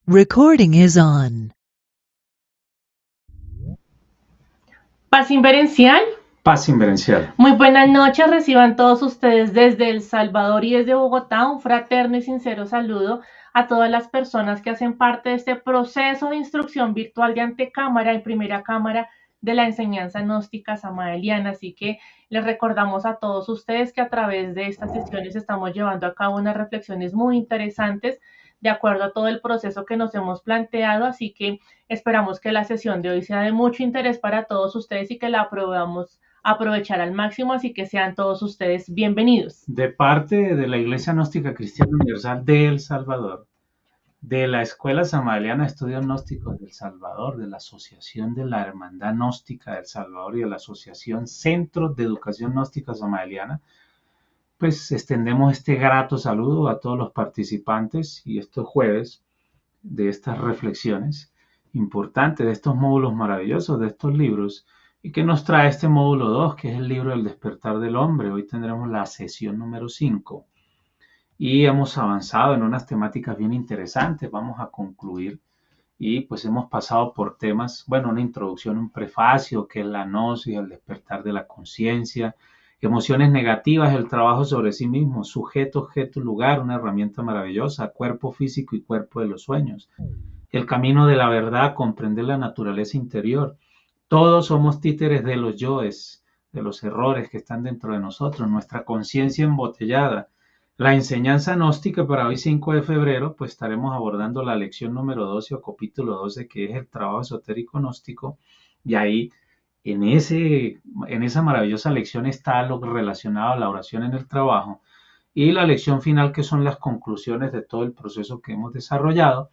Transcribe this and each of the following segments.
Recording is on. Paz inverencial. Paz inverencial. Muy buenas noches, reciban todos ustedes desde El Salvador y desde Bogotá un fraterno y sincero saludo a todas las personas que hacen parte de este proceso de instrucción virtual de antecámara y primera cámara de la enseñanza gnóstica samaeliana. Así que les recordamos a todos ustedes que a través de estas sesiones estamos llevando a cabo unas reflexiones muy interesantes de acuerdo a todo el proceso que nos hemos planteado, así que esperamos que la sesión de hoy sea de mucho interés para todos ustedes y que la podamos aprovechar al máximo, así que sean todos ustedes bienvenidos. De parte de la Iglesia Gnóstica Cristiana Universal de El Salvador, de la Escuela Samaeliana de Estudios Gnósticos de El Salvador, de la Asociación de la Hermandad Gnóstica de El Salvador y de la Asociación Centro de Educación Gnóstica Samaeliana, pues extendemos este grato saludo a todos los participantes y estos jueves de estas reflexiones importantes, de estos módulos maravillosos, de estos libros. ¿Y qué nos trae este módulo 2, que es el libro del despertar del hombre? Hoy tendremos la sesión número 5 y hemos avanzado en unas temáticas bien interesantes. Vamos a concluir y pues hemos pasado por temas, bueno, una introducción, un prefacio, que es la gnosis, el despertar de la conciencia, emociones negativas, el trabajo sobre sí mismo, sujeto, objeto, lugar, una herramienta maravillosa, cuerpo físico y cuerpo de los sueños, el camino de la verdad, comprender la naturaleza interior. Todos somos títeres de los yoes, de los errores que están dentro de nosotros, nuestra conciencia embotellada. La enseñanza gnóstica para hoy 5 de febrero, pues estaremos abordando la lección número 12 o capítulo 12, que es el trabajo esotérico gnóstico, y ahí en esa maravillosa lección está lo relacionado a la oración en el trabajo, y la lección final, que son las conclusiones de todo el proceso que hemos desarrollado,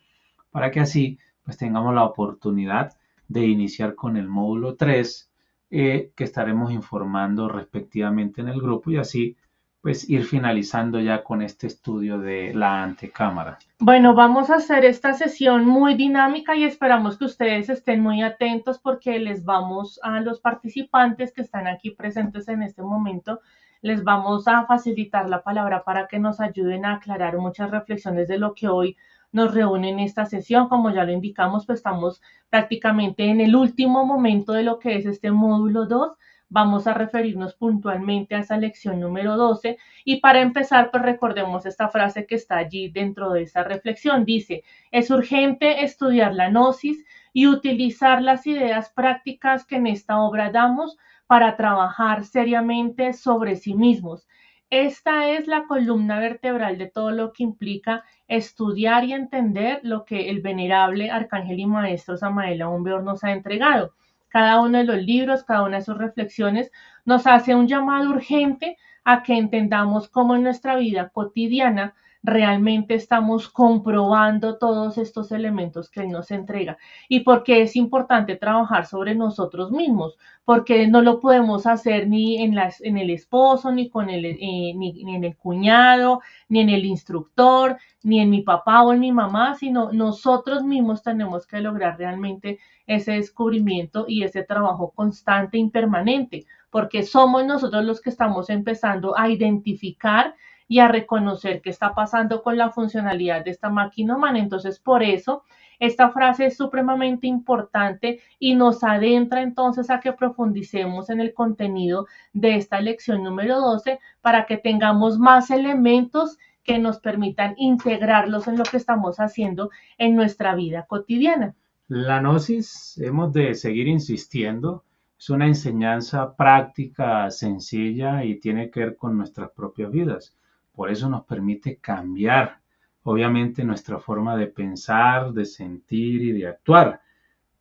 para que así pues tengamos la oportunidad de iniciar con el módulo 3, que estaremos informando respectivamente en el grupo, y así pues ir finalizando ya con este estudio de la antecámara. Bueno, vamos a hacer esta sesión muy dinámica y esperamos que ustedes estén muy atentos porque les vamos a los participantes que están aquí presentes en este momento, les vamos a facilitar la palabra para que nos ayuden a aclarar muchas reflexiones de lo que hoy nos reúne en esta sesión. Como ya lo indicamos, pues estamos prácticamente en el último momento de lo que es este módulo 2. Vamos a referirnos puntualmente a esa lección número 12 y para empezar, pues recordemos esta frase que está allí dentro de esa reflexión. Dice, es urgente estudiar la gnosis y utilizar las ideas prácticas que en esta obra damos para trabajar seriamente sobre sí mismos. Esta es la columna vertebral de todo lo que implica estudiar y entender lo que el venerable arcángel y maestro Samael Aún Weor nos ha entregado. Cada uno de los libros, cada una de sus reflexiones nos hace un llamado urgente a que entendamos cómo en nuestra vida cotidiana realmente estamos comprobando todos estos elementos que Él nos entrega y por qué es importante trabajar sobre nosotros mismos, porque no lo podemos hacer ni en el esposo, ni, ni en el cuñado, ni en el instructor, ni en mi papá o en mi mamá, sino nosotros mismos tenemos que lograr realmente ese descubrimiento y ese trabajo constante e impermanente, porque somos nosotros los que estamos empezando a identificar y a reconocer qué está pasando con la funcionalidad de esta máquina humana. Entonces, por eso, esta frase es supremamente importante y nos adentra entonces a que profundicemos en el contenido de esta lección número 12 para que tengamos más elementos que nos permitan integrarlos en lo que estamos haciendo en nuestra vida cotidiana. La gnosis, hemos de seguir insistiendo, es una enseñanza práctica, sencilla y tiene que ver con nuestras propias vidas. Por eso nos permite cambiar, obviamente, nuestra forma de pensar, de sentir y de actuar.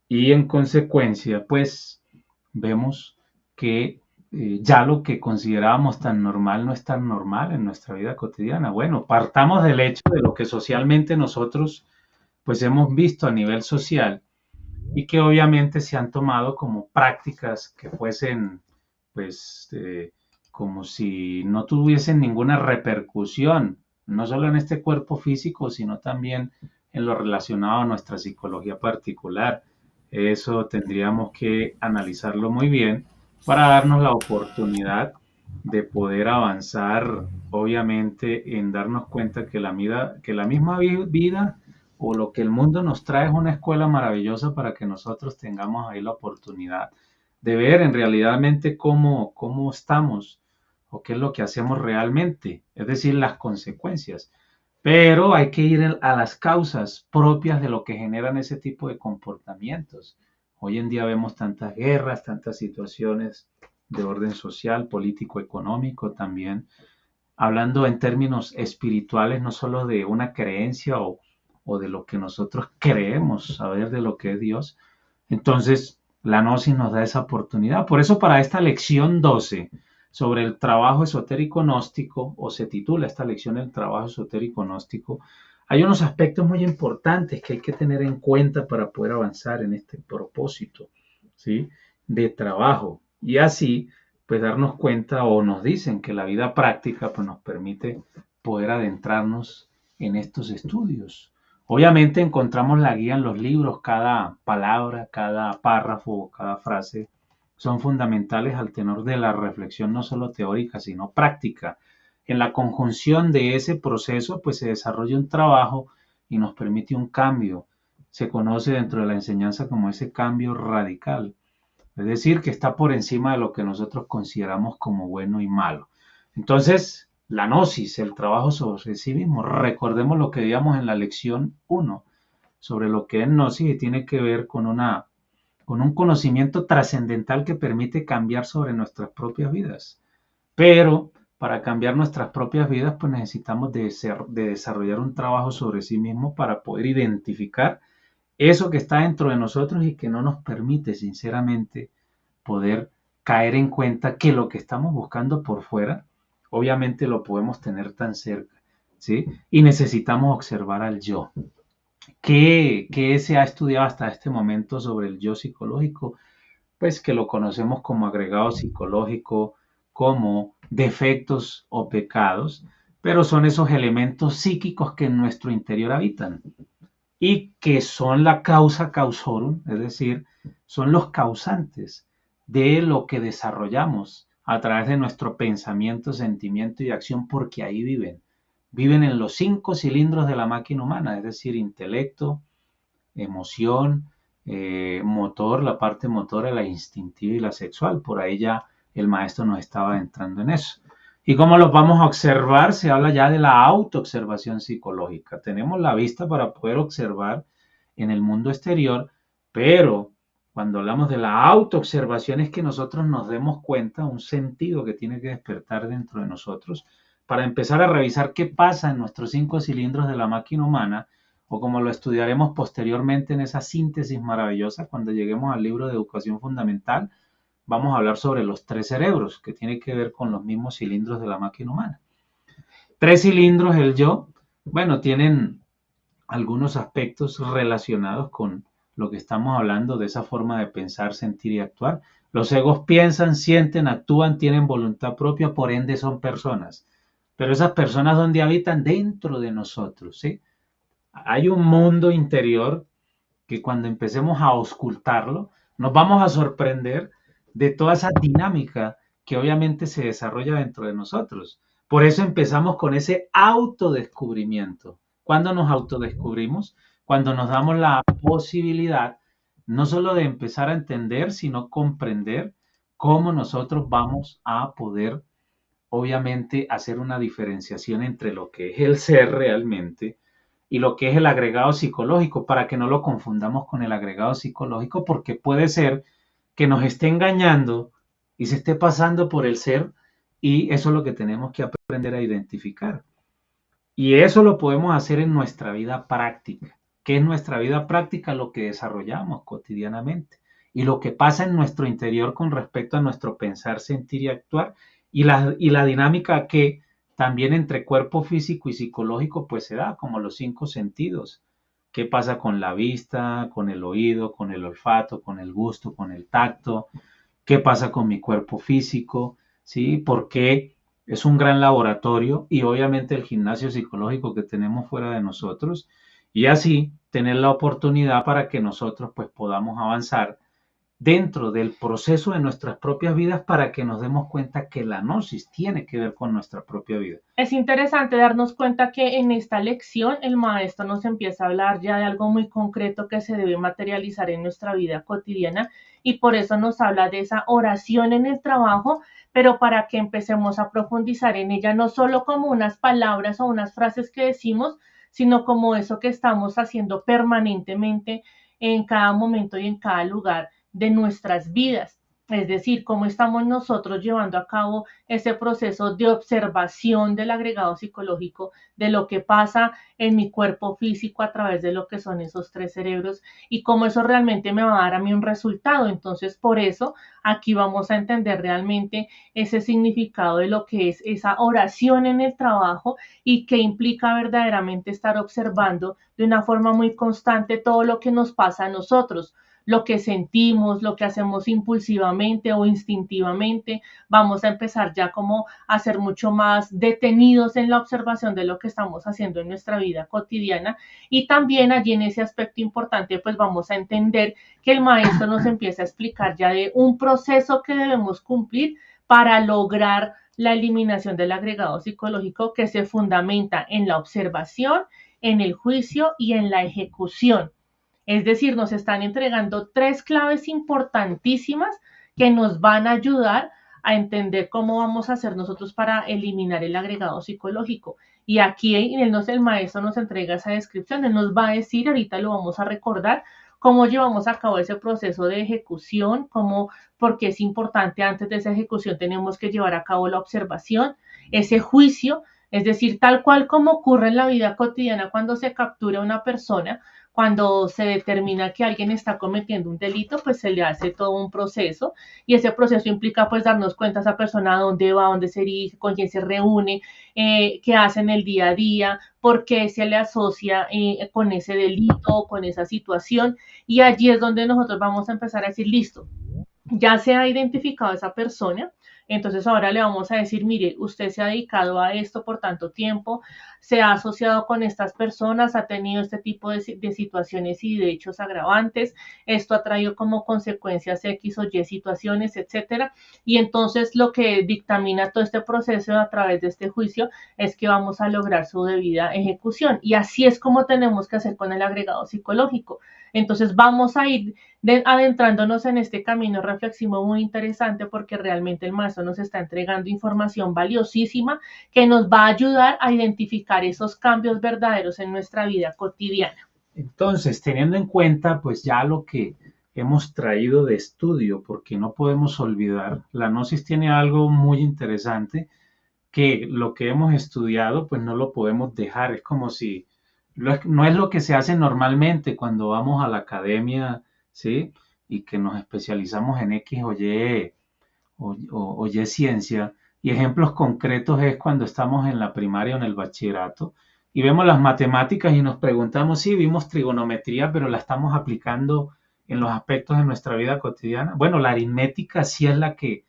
Y en consecuencia, pues, vemos que ya lo que considerábamos tan normal no es tan normal en nuestra vida cotidiana. Bueno, partamos del hecho de lo que socialmente nosotros pues hemos visto a nivel social y que obviamente se han tomado como prácticas que fuesen pues como si no tuviesen ninguna repercusión, no solo en este cuerpo físico, sino también en lo relacionado a nuestra psicología particular. Eso tendríamos que analizarlo muy bien para darnos la oportunidad de poder avanzar, obviamente, en darnos cuenta que la misma vida o lo que el mundo nos trae es una escuela maravillosa para que nosotros tengamos ahí la oportunidad de ver en realidadmente cómo estamos o qué es lo que hacemos realmente, es decir, las consecuencias. Pero hay que ir a las causas propias de lo que generan ese tipo de comportamientos. Hoy en día vemos tantas guerras, tantas situaciones de orden social, político, económico también, hablando en términos espirituales, no solo de una creencia o de lo que nosotros creemos saber de lo que es Dios. Entonces, la gnosis nos da esa oportunidad. Por eso para esta lección 12 sobre el trabajo esotérico gnóstico, o se titula esta lección el trabajo esotérico gnóstico, hay unos aspectos muy importantes que hay que tener en cuenta para poder avanzar en este propósito, ¿sí? De trabajo. Y así, pues darnos cuenta o nos dicen que la vida práctica pues, nos permite poder adentrarnos en estos estudios. Obviamente encontramos la guía en los libros, cada palabra, cada párrafo, cada frase son fundamentales al tenor de la reflexión no solo teórica, sino práctica. En la conjunción de ese proceso, pues se desarrolla un trabajo y nos permite un cambio. Se conoce dentro de la enseñanza como ese cambio radical, es decir, que está por encima de lo que nosotros consideramos como bueno y malo. Entonces, la gnosis, el trabajo sobre sí mismo, recordemos lo que veíamos en la lección 1 sobre lo que es gnosis y tiene que ver con un conocimiento trascendental que permite cambiar sobre nuestras propias vidas. Pero para cambiar nuestras propias vidas, pues necesitamos de desarrollar un trabajo sobre sí mismo para poder identificar eso que está dentro de nosotros y que no nos permite, sinceramente, poder caer en cuenta que lo que estamos buscando por fuera, obviamente lo podemos tener tan cerca, ¿sí? Y necesitamos observar al yo. ¿Qué se ha estudiado hasta este momento sobre el yo psicológico? Pues que lo conocemos como agregado psicológico, como defectos o pecados, pero son esos elementos psíquicos que en nuestro interior habitan y que son la causa causorum, es decir, son los causantes de lo que desarrollamos a través de nuestro pensamiento, sentimiento y acción, porque ahí viven. Viven en los 5 cilindros de la máquina humana, es decir, intelecto, emoción, motor, la parte motora, la instintiva y la sexual. Por ahí ya el maestro nos estaba entrando en eso. ¿Y cómo los vamos a observar? Se habla ya de la autoobservación psicológica. Tenemos la vista para poder observar en el mundo exterior, pero cuando hablamos de la autoobservación es que nosotros nos demos cuenta, un sentido que tiene que despertar dentro de nosotros, para empezar a revisar qué pasa en nuestros 5 cilindros de la máquina humana, o como lo estudiaremos posteriormente en esa síntesis maravillosa cuando lleguemos al libro de Educación Fundamental. Vamos a hablar sobre los 3 cerebros, que tiene que ver con los mismos cilindros de la máquina humana. 3 cilindros, el yo, bueno, tienen algunos aspectos relacionados con lo que estamos hablando de esa forma de pensar, sentir y actuar. Los egos piensan, sienten, actúan, tienen voluntad propia, por ende son personas. Pero esas personas, ¿dónde habitan? Dentro de nosotros, ¿sí? Hay un mundo interior que cuando empecemos a auscultarlo, nos vamos a sorprender de toda esa dinámica que obviamente se desarrolla dentro de nosotros. Por eso empezamos con ese autodescubrimiento. ¿Cuándo nos autodescubrimos? Cuando nos damos la posibilidad no solo de empezar a entender, sino comprender cómo nosotros vamos a poder, obviamente, hacer una diferenciación entre lo que es el ser realmente y lo que es el agregado psicológico, para que no lo confundamos con el agregado psicológico, porque puede ser que nos esté engañando y se esté pasando por el ser, y eso es lo que tenemos que aprender a identificar. Y eso lo podemos hacer en nuestra vida práctica. ¿Qué es nuestra vida práctica? Lo que desarrollamos cotidianamente y lo que pasa en nuestro interior con respecto a nuestro pensar, sentir y actuar, y la dinámica que también entre cuerpo físico y psicológico pues se da, como los 5 sentidos. ¿Qué pasa con la vista, con el oído, con el olfato, con el gusto, con el tacto? ¿Qué pasa con mi cuerpo físico? ¿Sí? Porque es un gran laboratorio, y obviamente el gimnasio psicológico que tenemos fuera de nosotros, y así tener la oportunidad para que nosotros pues podamos avanzar dentro del proceso de nuestras propias vidas para que nos demos cuenta que la gnosis tiene que ver con nuestra propia vida. Es interesante darnos cuenta que en esta lección el maestro nos empieza a hablar ya de algo muy concreto que se debe materializar en nuestra vida cotidiana y por eso nos habla de esa oración en el trabajo, pero para que empecemos a profundizar en ella, no solo como unas palabras o unas frases que decimos, sino como eso que estamos haciendo permanentemente en cada momento y en cada lugar de nuestras vidas. Es decir, cómo estamos nosotros llevando a cabo ese proceso de observación del agregado psicológico, de lo que pasa en mi cuerpo físico a través de lo que son esos tres cerebros y cómo eso realmente me va a dar a mí un resultado. Entonces, por eso aquí vamos a entender realmente ese significado de lo que es esa oración en el trabajo y que implica verdaderamente estar observando de una forma muy constante todo lo que nos pasa a nosotros, lo que sentimos, lo que hacemos impulsivamente o instintivamente. Vamos a empezar ya como a ser mucho más detenidos en la observación de lo que estamos haciendo en nuestra vida cotidiana y también allí en ese aspecto importante pues vamos a entender que el maestro nos empieza a explicar ya de un proceso que debemos cumplir para lograr la eliminación del agregado psicológico que se fundamenta en la observación, en el juicio y en la ejecución. Es decir, nos están entregando tres claves importantísimas que nos van a ayudar a entender cómo vamos a hacer nosotros para eliminar el agregado psicológico. Y aquí el maestro nos entrega esa descripción, él nos va a decir, ahorita lo vamos a recordar, cómo llevamos a cabo ese proceso de ejecución, cómo, porque es importante antes de esa ejecución tenemos que llevar a cabo la observación, ese juicio, es decir, tal cual como ocurre en la vida cotidiana cuando se captura una persona, cuando se determina que alguien está cometiendo un delito, pues se le hace todo un proceso y ese proceso implica pues darnos cuenta a esa persona dónde va, dónde se dirige, con quién se reúne, qué hace en el día a día, por qué se le asocia con ese delito, con esa situación y allí es donde nosotros vamos a empezar a decir, listo, ya se ha identificado esa persona, entonces ahora le vamos a decir, mire, usted se ha dedicado a esto por tanto tiempo, se ha asociado con estas personas, ha tenido este tipo de situaciones y de hechos agravantes, esto ha traído como consecuencias X o Y situaciones, etcétera. Y entonces lo que dictamina todo este proceso a través de este juicio es que vamos a lograr su debida ejecución. Y así es como tenemos que hacer con el agregado psicológico. Entonces vamos a ir adentrándonos en este camino reflexivo muy interesante porque realmente el maestro nos está entregando información valiosísima que nos va a ayudar a identificar esos cambios verdaderos en nuestra vida cotidiana. Entonces, teniendo en cuenta pues ya lo que hemos traído de estudio, porque no podemos olvidar, la gnosis tiene algo muy interesante que lo que hemos estudiado pues no lo podemos dejar, es como si no es lo que se hace normalmente cuando vamos a la academia, ¿sí? Y que nos especializamos en X o Y ciencia. Y ejemplos concretos es cuando estamos en la primaria o en el bachillerato y vemos las matemáticas y nos preguntamos, sí, vimos trigonometría, pero la estamos aplicando en los aspectos de nuestra vida cotidiana. Bueno, la aritmética sí es la que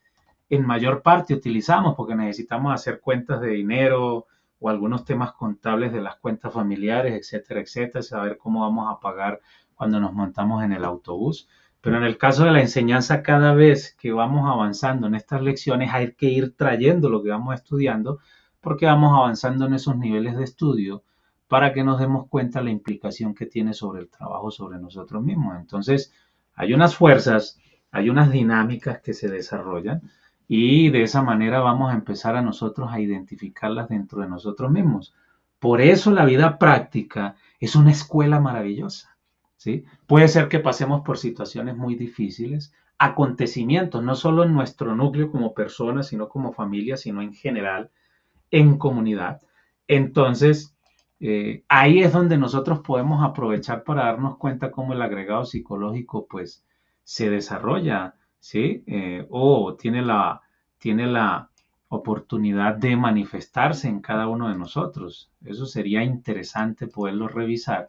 en mayor parte utilizamos porque necesitamos hacer cuentas de dinero o algunos temas contables de las cuentas familiares, etcétera, etcétera, saber cómo vamos a pagar cuando nos montamos en el autobús. Pero en el caso de la enseñanza, cada vez que vamos avanzando en estas lecciones hay que ir trayendo lo que vamos estudiando porque vamos avanzando en esos niveles de estudio para que nos demos cuenta la implicación que tiene sobre el trabajo, sobre nosotros mismos. Entonces, hay unas fuerzas, hay unas dinámicas que se desarrollan y de esa manera vamos a empezar a nosotros a identificarlas dentro de nosotros mismos. Por eso la vida práctica es una escuela maravillosa, ¿sí? Puede ser que pasemos por situaciones muy difíciles, acontecimientos, no solo en nuestro núcleo como personas, sino como familia, sino en general, en comunidad. Entonces, ahí es donde nosotros podemos aprovechar para darnos cuenta cómo el agregado psicológico pues se desarrolla, ¿sí? O tiene la oportunidad de manifestarse en cada uno de nosotros. Eso sería interesante poderlo revisar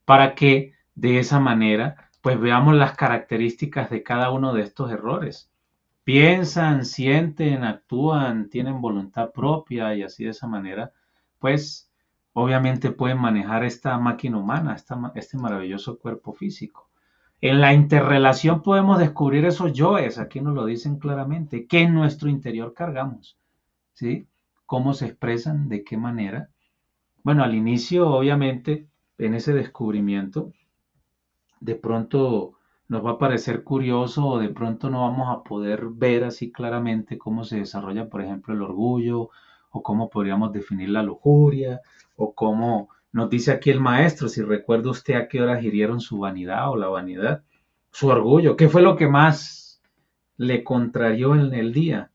para que de esa manera pues veamos las características de cada uno de estos errores. Piensan, sienten, actúan, tienen voluntad propia y así de esa manera, pues obviamente pueden manejar esta máquina humana, este maravilloso cuerpo físico. En la interrelación podemos descubrir esos yoes, aquí nos lo dicen claramente, que en nuestro interior cargamos, ¿sí? ¿Cómo se expresan? ¿De qué manera? Bueno, al inicio, obviamente, en ese descubrimiento, de pronto nos va a parecer curioso o de pronto no vamos a poder ver así claramente cómo se desarrolla, por ejemplo, el orgullo o cómo podríamos definir la lujuria o cómo nos dice aquí el maestro, si recuerda usted a qué horas hirieron su vanidad o la vanidad, su orgullo, qué fue lo que más le contrarió en el día.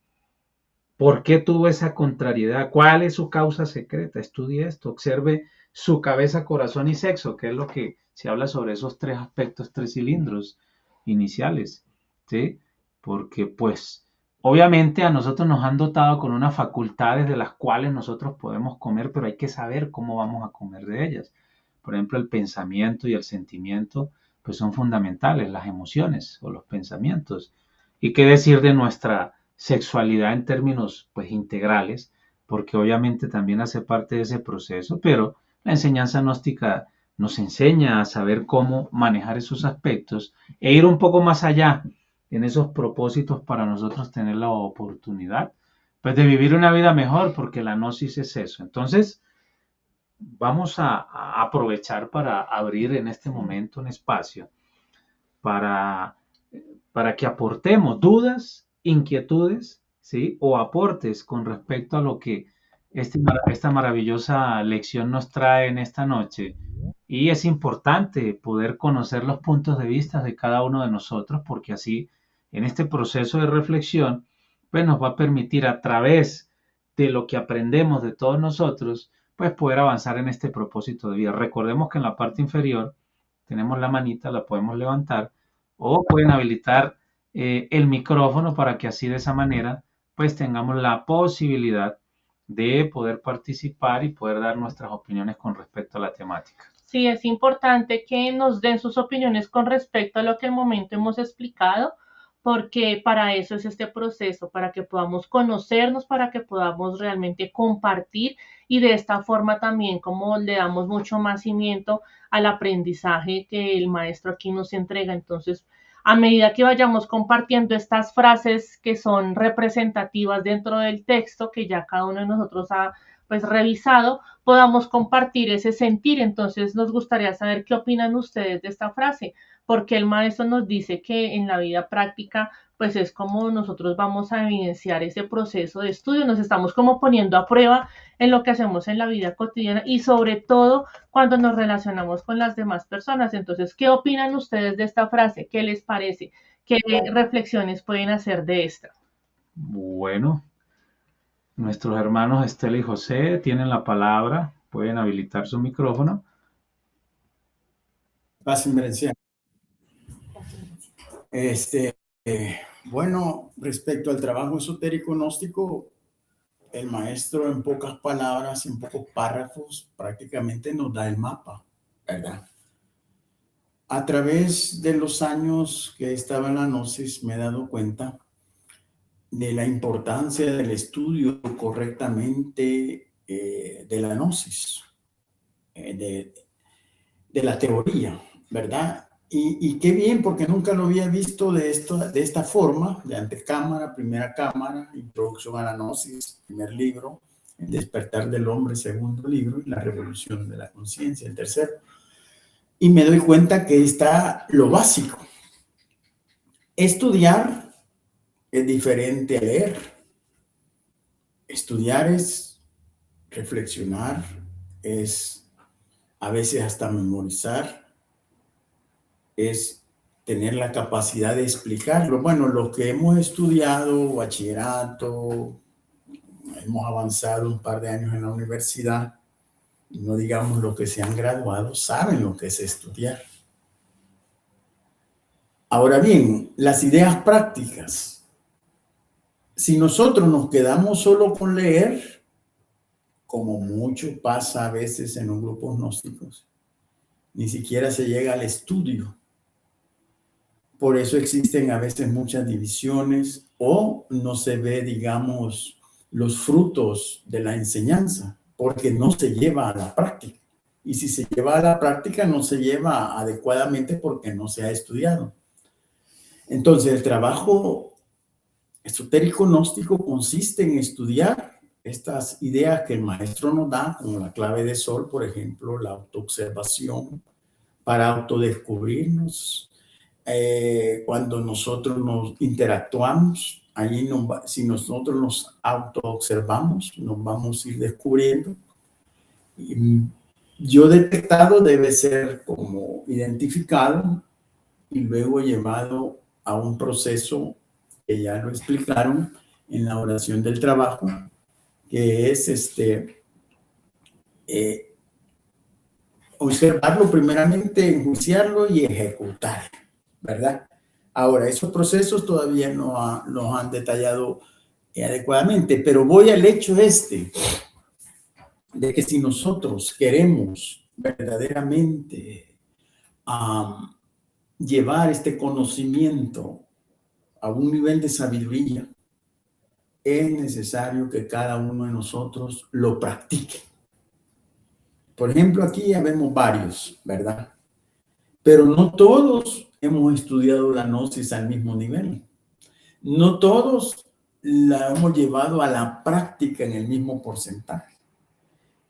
¿Por qué tuvo esa contrariedad? ¿Cuál es su causa secreta? Estudie esto, observe su cabeza, corazón y sexo, que es lo que se habla sobre esos tres aspectos, tres cilindros iniciales, ¿sí? Porque pues obviamente a nosotros nos han dotado con unas facultades de las cuales nosotros podemos comer, pero hay que saber cómo vamos a comer de ellas. Por ejemplo, el pensamiento y el sentimiento pues son fundamentales, las emociones o los pensamientos. ¿Y qué decir de nuestra sexualidad en términos pues integrales? Porque obviamente también hace parte de ese proceso, pero la enseñanza gnóstica nos enseña a saber cómo manejar esos aspectos e ir un poco más allá en esos propósitos para nosotros tener la oportunidad pues de vivir una vida mejor, porque la gnosis es eso. Entonces, vamos a aprovechar para abrir en este momento un espacio para, para que aportemos dudas, inquietudes, ¿sí? O aportes con respecto a lo que esta maravillosa lección nos trae en esta noche. Y es importante poder conocer los puntos de vista de cada uno de nosotros, porque así, en este proceso de reflexión, pues nos va a permitir a través de lo que aprendemos de todos nosotros, pues poder avanzar en este propósito de vida. Recordemos que en la parte inferior tenemos la manita, la podemos levantar o pueden habilitar el micrófono para que así de esa manera pues tengamos la posibilidad de poder participar y poder dar nuestras opiniones con respecto a la temática. Sí, es importante que nos den sus opiniones con respecto a lo que en el momento hemos explicado, porque para eso es este proceso, para que podamos conocernos, para que podamos realmente compartir y de esta forma también como le damos mucho más cimiento al aprendizaje que el maestro aquí nos entrega. Entonces, a medida que vayamos compartiendo estas frases que son representativas dentro del texto, que ya cada uno de nosotros ha pues revisado, podamos compartir ese sentir. Entonces nos gustaría saber qué opinan ustedes de esta frase, porque el maestro nos dice que en la vida práctica pues es como nosotros vamos a evidenciar ese proceso de estudio, nos estamos como poniendo a prueba en lo que hacemos en la vida cotidiana y sobre todo cuando nos relacionamos con las demás personas. Entonces, ¿qué opinan ustedes de esta frase? ¿Qué les parece? ¿Qué reflexiones pueden hacer de esta? Bueno, nuestros hermanos Estela y José tienen la palabra, pueden habilitar su micrófono. Pasen, bueno, respecto al trabajo esotérico gnóstico, el maestro en pocas palabras, en pocos párrafos, prácticamente nos da el mapa, ¿verdad? A través de los años que estaba en la gnosis me he dado cuenta de la importancia del estudio correctamente de la gnosis, de la teoría, ¿verdad? Y qué bien, porque nunca lo había visto de esta forma, de antecámara, primera cámara, introducción a la gnosis, primer libro, el despertar del hombre, segundo libro, y la revolución de la conciencia, el tercero. Y me doy cuenta que está lo básico. Estudiar es diferente a leer. Estudiar es reflexionar, es a veces hasta memorizar, es tener la capacidad de explicarlo. Bueno, los que hemos estudiado bachillerato, hemos avanzado un par de años en la universidad, no digamos los que se han graduado, saben lo que es estudiar. Ahora bien, las ideas prácticas. Si nosotros nos quedamos solo con leer, como mucho pasa a veces en los grupos gnósticos, ni siquiera se llega al estudio. Por eso existen a veces muchas divisiones o no se ve, digamos, los frutos de la enseñanza, porque no se lleva a la práctica. y si se lleva a la práctica no se lleva adecuadamente porque no se ha estudiado. Entonces, el trabajo esotérico gnóstico consiste en estudiar estas ideas que el maestro nos da, como la clave de sol, por ejemplo, la autoobservación para autodescubrirnos. Cuando nosotros nos interactuamos, si nosotros nos autoobservamos, nos vamos a ir descubriendo. Y yo detectado debe ser como identificado y luego llevado a un proceso que ya lo explicaron en la oración del trabajo, que es observarlo primeramente, enjuiciarlo y ejecutar, ¿verdad? Ahora, esos procesos todavía no los han detallado adecuadamente, pero voy al hecho de que si nosotros queremos verdaderamente llevar este conocimiento a un nivel de sabiduría, es necesario que cada uno de nosotros lo practique. Por ejemplo, aquí ya vemos varios, ¿verdad? Pero no todos hemos estudiado la gnosis al mismo nivel. No todos la hemos llevado a la práctica en el mismo porcentaje.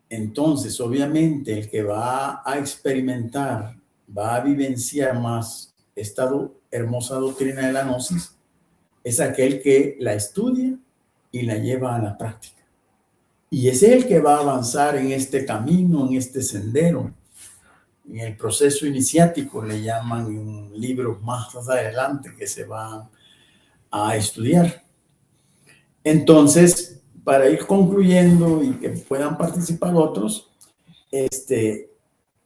Entonces, obviamente, el que va a experimentar, va a vivenciar más esta hermosa doctrina de la gnosis, es aquel que la estudia y la lleva a la práctica. Y ese es el que va a avanzar en este camino, en este sendero, en el proceso iniciático, le llaman en libros más adelante que se van a estudiar. Entonces, para ir concluyendo y que puedan participar otros,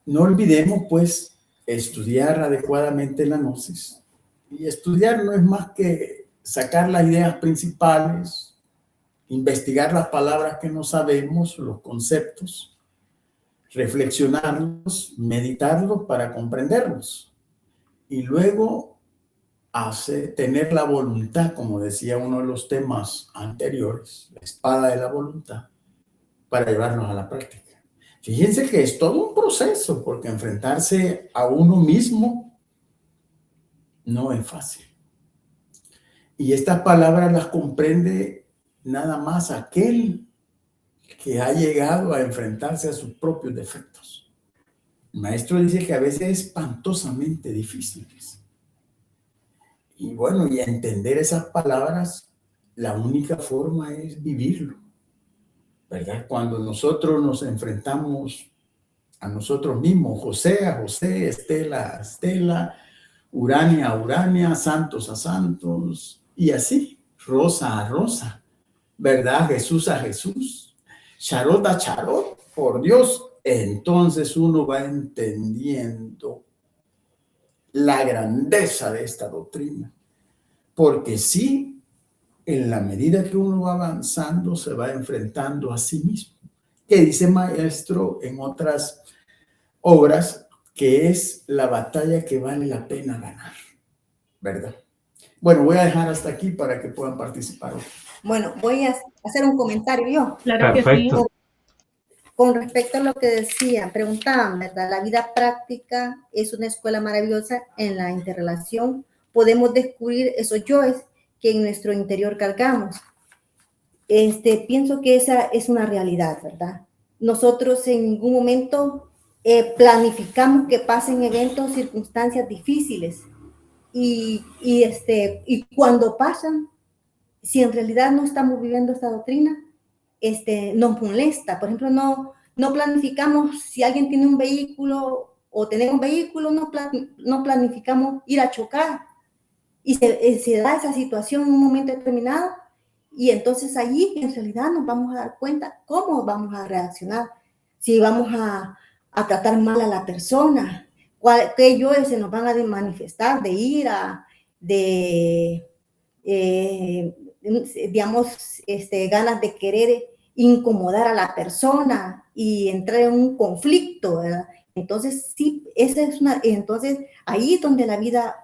no olvidemos pues estudiar adecuadamente la gnosis. Y estudiar no es más que sacar las ideas principales, investigar las palabras que no sabemos, los conceptos, reflexionarlos, meditarlos para comprenderlos. Y luego tener la voluntad, como decía uno de los temas anteriores, la espada de la voluntad, para llevarnos a la práctica. Fíjense que es todo un proceso, porque enfrentarse a uno mismo no es fácil. Y estas palabras las comprende nada más aquel que ha llegado a enfrentarse a sus propios defectos. El maestro dice que a veces es espantosamente difíciles. Y bueno, y entender esas palabras, la única forma es vivirlo, ¿verdad? Cuando nosotros nos enfrentamos a nosotros mismos, José a José, Estela a Estela, Urania a Urania, Santos a Santos, y así, Rosa a Rosa, ¿verdad? Jesús a Jesús, Charot a Charot, por Dios. Entonces uno va entendiendo la grandeza de esta doctrina, porque sí, en la medida que uno va avanzando, se va enfrentando a sí mismo, que dice maestro en otras obras, que es la batalla que vale la pena ganar, ¿verdad? Bueno, voy a dejar hasta aquí para que puedan participar. Bueno, voy a hacer un comentario yo. Claro que sí. Perfecto. Con respecto a lo que decían, preguntaban, ¿verdad? La vida práctica es una escuela maravillosa en la interrelación. Podemos descubrir esos yoes que en nuestro interior cargamos. Pienso que esa es una realidad, ¿verdad? Nosotros en ningún momento planificamos que pasen eventos, circunstancias difíciles. Y cuando pasan, si en realidad no estamos viviendo esta doctrina, nos molesta. Por ejemplo, no planificamos, si alguien tiene un vehículo o tenemos un vehículo, no planificamos ir a chocar. Y se da esa situación en un momento determinado, y entonces allí en realidad nos vamos a dar cuenta cómo vamos a reaccionar. Si vamos a tratar mal a la persona, qué yoes se nos van a manifestar, de ira, digamos, ganas de querer incomodar a la persona y entrar en un conflicto, ¿verdad? Entonces, sí, entonces ahí donde la vida,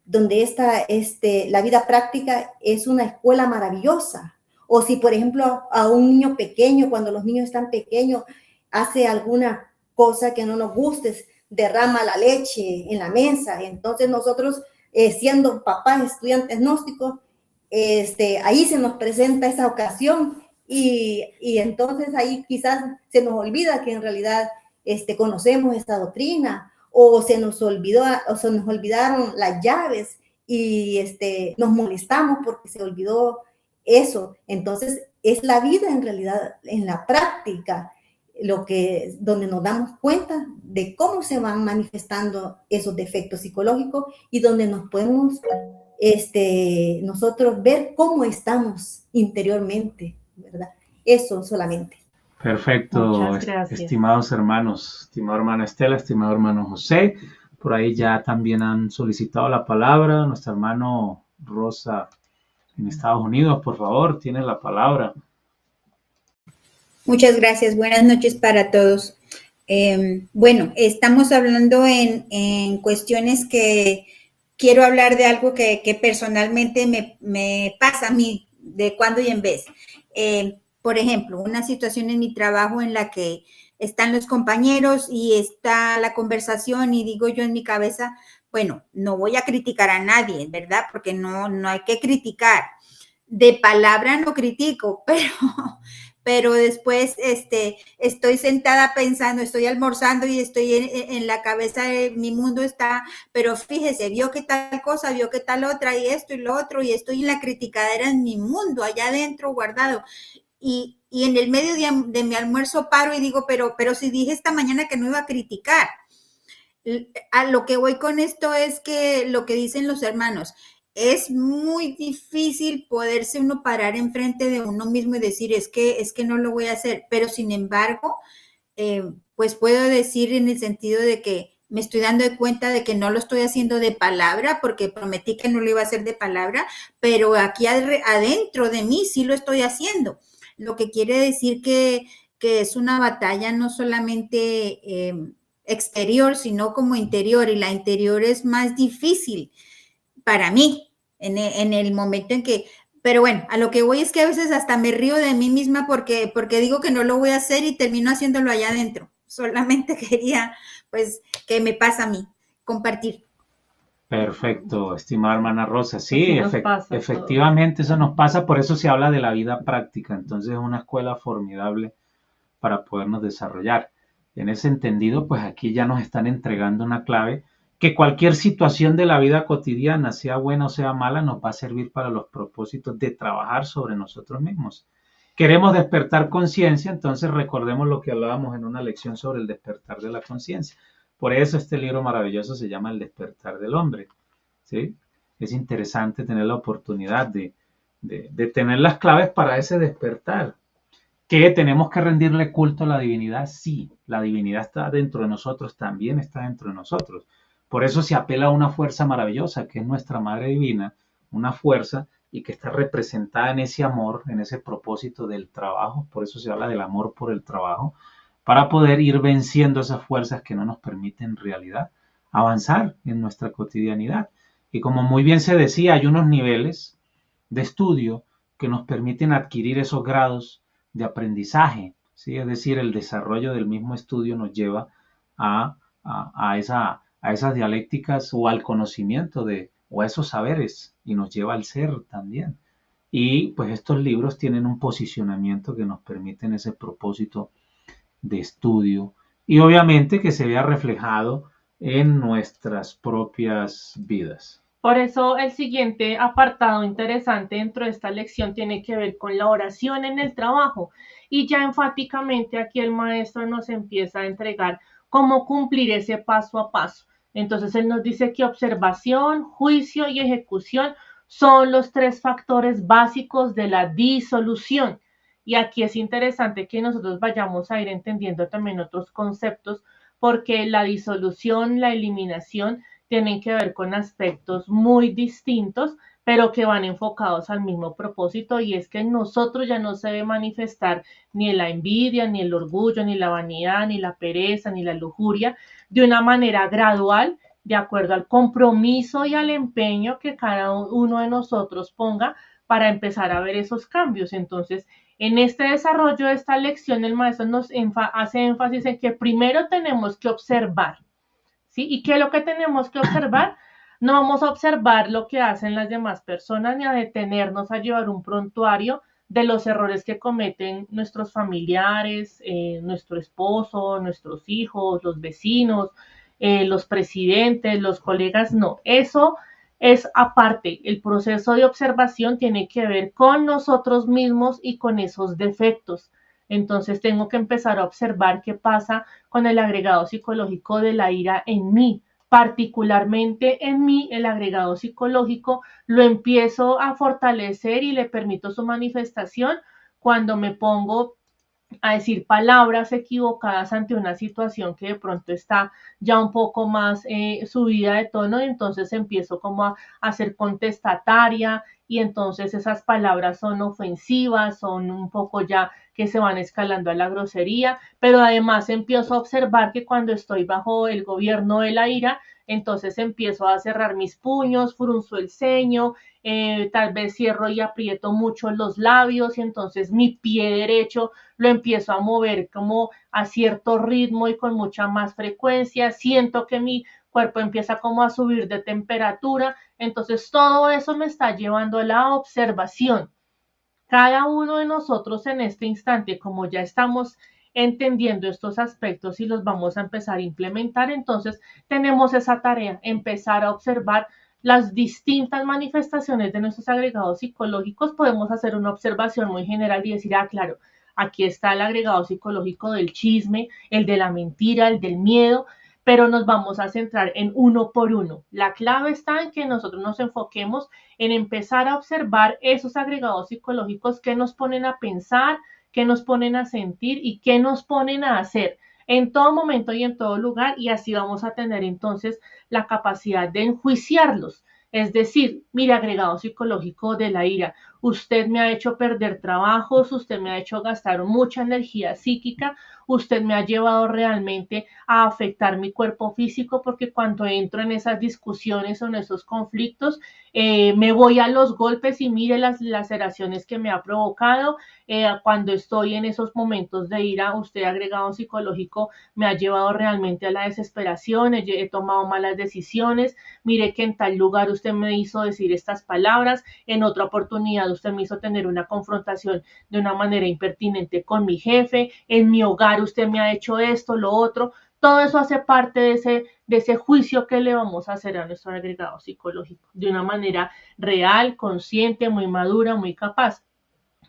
la vida práctica es una escuela maravillosa. O si, por ejemplo, a un niño pequeño, cuando los niños están pequeños, hace alguna cosa que no nos guste, derrama la leche en la mesa. Entonces nosotros, siendo papás, estudiantes gnósticos, ahí se nos presenta esa ocasión y entonces ahí quizás se nos olvida que en realidad conocemos esta doctrina, o se nos olvidaron las llaves y nos molestamos porque se olvidó eso. Entonces es la vida en realidad, en la práctica, donde nos damos cuenta de cómo se van manifestando esos defectos psicológicos y donde nos podemos nosotros ver cómo estamos interiormente, ¿verdad? Eso solamente. Perfecto, Muchas gracias. estimados hermanos, estimada hermana Estela, estimado hermano José. Por ahí ya también han solicitado la palabra. Nuestro hermano Rosa en Estados Unidos, por favor, tiene la palabra. Muchas gracias. Buenas noches para todos. Bueno, estamos hablando en cuestiones que quiero hablar de algo que personalmente me pasa a mí de cuando y en vez. Por ejemplo, una situación en mi trabajo en la que están los compañeros y está la conversación y digo yo en mi cabeza, bueno, no voy a criticar a nadie, ¿verdad? Porque no hay que criticar. De palabra no critico, pero después estoy sentada pensando, estoy almorzando y estoy en la cabeza de mi mundo está, pero fíjese, vio que tal cosa, vio que tal otra y esto y lo otro y estoy en la criticadera en mi mundo, allá adentro guardado. Y en el medio de mi almuerzo paro y digo, pero si dije esta mañana que no iba a criticar. A lo que voy con esto es que lo que dicen los hermanos, es muy difícil poderse uno parar enfrente de uno mismo y decir, es que no lo voy a hacer, pero sin embargo, pues puedo decir en el sentido de que me estoy dando cuenta de que no lo estoy haciendo de palabra, porque prometí que no lo iba a hacer de palabra, pero aquí adentro de mí sí lo estoy haciendo. Lo que quiere decir que es una batalla no solamente exterior, sino como interior, y la interior es más difícil para mí en el momento en que, pero bueno, a lo que voy es que a veces hasta me río de mí misma porque digo que no lo voy a hacer y termino haciéndolo allá adentro. Solamente quería, pues, que me pasa a mí, compartir. Perfecto, estimada hermana Rosa. Sí, Así nos pasa efectivamente eso nos pasa, por eso se habla de la vida práctica. Entonces es una escuela formidable para podernos desarrollar. En ese entendido, pues aquí ya nos están entregando una clave que cualquier situación de la vida cotidiana, sea buena o sea mala, nos va a servir para los propósitos de trabajar sobre nosotros mismos. Queremos despertar conciencia, entonces recordemos lo que hablábamos en una lección sobre el despertar de la conciencia. Por eso este libro maravilloso se llama El despertar del hombre, ¿sí? Es interesante tener la oportunidad de tener las claves para ese despertar. ¿Que tenemos que rendirle culto a la divinidad? Sí, la divinidad está dentro de nosotros, también está dentro de nosotros. Por eso se apela a una fuerza maravillosa, que es nuestra Madre Divina, una fuerza y que está representada en ese amor, en ese propósito del trabajo. Por eso se habla del amor por el trabajo, para poder ir venciendo esas fuerzas que no nos permiten en realidad avanzar en nuestra cotidianidad. Y como muy bien se decía, hay unos niveles de estudio que nos permiten adquirir esos grados de aprendizaje, ¿sí? Es decir, el desarrollo del mismo estudio nos lleva a esas dialécticas o al conocimiento o a esos saberes y nos lleva al ser también. Y pues estos libros tienen un posicionamiento que nos permiten ese propósito de estudio y obviamente que se vea reflejado en nuestras propias vidas. Por eso el siguiente apartado interesante dentro de esta lección tiene que ver con la oración en el trabajo. Y ya enfáticamente aquí el maestro nos empieza a entregar cómo cumplir ese paso a paso. Entonces él nos dice que observación, juicio y ejecución son los 3 factores básicos de la disolución. Y aquí es interesante que nosotros vayamos a ir entendiendo también otros conceptos, porque la disolución, la eliminación, tienen que ver con aspectos muy distintos, pero que van enfocados al mismo propósito, y es que en nosotros ya no se debe manifestar ni la envidia, ni el orgullo, ni la vanidad, ni la pereza, ni la lujuria, de una manera gradual, de acuerdo al compromiso y al empeño que cada uno de nosotros ponga para empezar a ver esos cambios. Entonces, En este desarrollo de esta lección, el maestro nos hace énfasis en que primero tenemos que observar, ¿sí? ¿Y qué es lo que tenemos que observar? No vamos a observar lo que hacen las demás personas ni a detenernos a llevar un prontuario de los errores que cometen nuestros familiares, nuestro esposo, nuestros hijos, los vecinos, los presidentes, los colegas, no. Eso es aparte. El proceso de observación tiene que ver con nosotros mismos y con esos defectos. Entonces tengo que empezar a observar qué pasa con el agregado psicológico de la ira en mí. Particularmente en mí, el agregado psicológico lo empiezo a fortalecer y le permito su manifestación cuando me pongo a decir palabras equivocadas ante una situación que de pronto está ya un poco más subida de tono, y entonces empiezo como a ser contestataria, y entonces esas palabras son ofensivas, son un poco ya que se van escalando a la grosería, pero además empiezo a observar que cuando estoy bajo el gobierno de la ira, entonces empiezo a cerrar mis puños, frunzo el ceño, tal vez cierro y aprieto mucho los labios, y entonces mi pie derecho lo empiezo a mover como a cierto ritmo y con mucha más frecuencia, siento que mi cuerpo empieza como a subir de temperatura, entonces todo eso me está llevando a la observación. Cada uno de nosotros en este instante, como ya estamos entendiendo estos aspectos y los vamos a empezar a implementar, entonces tenemos esa tarea, empezar a observar las distintas manifestaciones de nuestros agregados psicológicos. Podemos hacer una observación muy general y decir, claro, aquí está el agregado psicológico del chisme, el de la mentira, el del miedo, pero nos vamos a centrar en uno por uno. La clave está en que nosotros nos enfoquemos en empezar a observar esos agregados psicológicos que nos ponen a pensar, que nos ponen a sentir y que nos ponen a hacer en todo momento y en todo lugar, y así vamos a tener entonces la capacidad de enjuiciarlos. Es decir, mire, agregado psicológico de la ira, usted me ha hecho perder trabajos, usted me ha hecho gastar mucha energía psíquica, usted me ha llevado realmente a afectar mi cuerpo físico, porque cuando entro en esas discusiones o en esos conflictos, me voy a los golpes y mire las laceraciones que me ha provocado. Cuando estoy en esos momentos de ira, usted, agregado psicológico, me ha llevado realmente a la desesperación, he tomado malas decisiones, mire que en tal lugar usted me hizo decir estas palabras, en otra oportunidad usted me hizo tener una confrontación de una manera impertinente con mi jefe, en mi hogar usted me ha hecho esto, lo otro. Todo eso hace parte de ese juicio que le vamos a hacer a nuestro agregado psicológico, de una manera real, consciente, muy madura, muy capaz.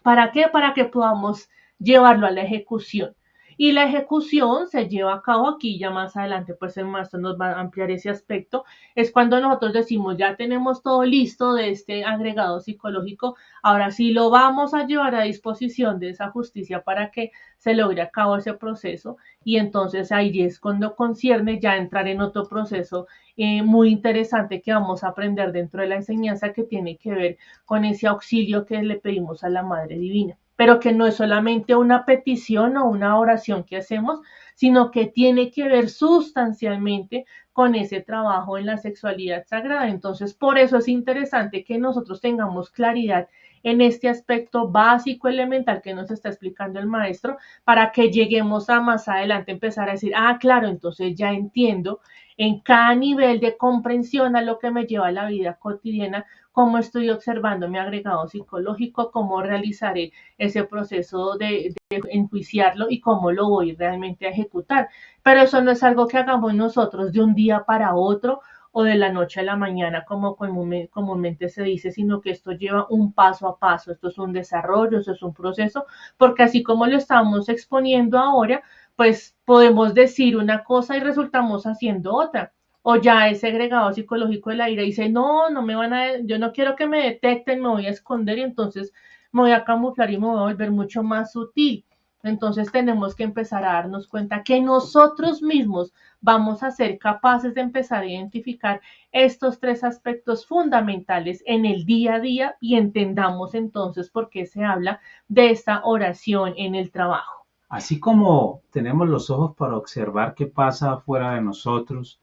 ¿Para qué? Para que podamos llevarlo a la ejecución. Y la ejecución se lleva a cabo aquí, ya más adelante pues el maestro nos va a ampliar ese aspecto, es cuando nosotros decimos ya tenemos todo listo de este agregado psicológico, ahora sí lo vamos a llevar a disposición de esa justicia para que se logre a cabo ese proceso, y entonces ahí es cuando concierne ya entrar en otro proceso muy interesante que vamos a aprender dentro de la enseñanza, que tiene que ver con ese auxilio que le pedimos a la Madre Divina, pero que no es solamente una petición o una oración que hacemos, sino que tiene que ver sustancialmente con ese trabajo en la sexualidad sagrada. Entonces, por eso es interesante que nosotros tengamos claridad en este aspecto básico, elemental que nos está explicando el maestro, para que lleguemos a más adelante empezar a decir, claro, entonces ya entiendo en cada nivel de comprensión a lo que me lleva a la vida cotidiana, cómo estoy observando mi agregado psicológico, cómo realizaré ese proceso de enjuiciarlo y cómo lo voy realmente a ejecutar. Pero eso no es algo que hagamos nosotros de un día para otro o de la noche a la mañana, como comúnmente se dice, sino que esto lleva un paso a paso, esto es un desarrollo, esto es un proceso, porque así como lo estamos exponiendo ahora, pues podemos decir una cosa y resultamos haciendo otra. O ya ese agregado psicológico de la ira dice, no me van yo no quiero que me detecten, me voy a esconder, y entonces me voy a camuflar y me voy a volver mucho más sutil. Entonces tenemos que empezar a darnos cuenta que nosotros mismos vamos a ser capaces de empezar a identificar estos tres aspectos fundamentales en el día a día, y entendamos entonces por qué se habla de esta oración en el trabajo. Así como tenemos los ojos para observar qué pasa afuera de nosotros,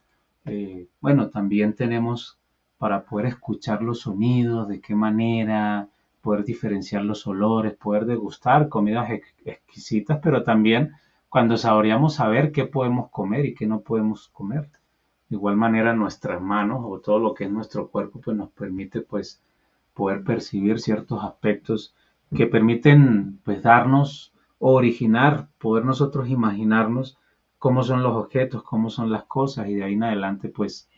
bueno, también tenemos para poder escuchar los sonidos, de qué manera, poder diferenciar los olores, poder degustar comidas exquisitas, pero también cuando saboreamos saber qué podemos comer y qué no podemos comer. De igual manera nuestras manos o todo lo que es nuestro cuerpo pues nos permite pues poder percibir ciertos aspectos que permiten pues darnos o originar, poder nosotros imaginarnos cómo son los objetos, cómo son las cosas y de ahí en adelante pues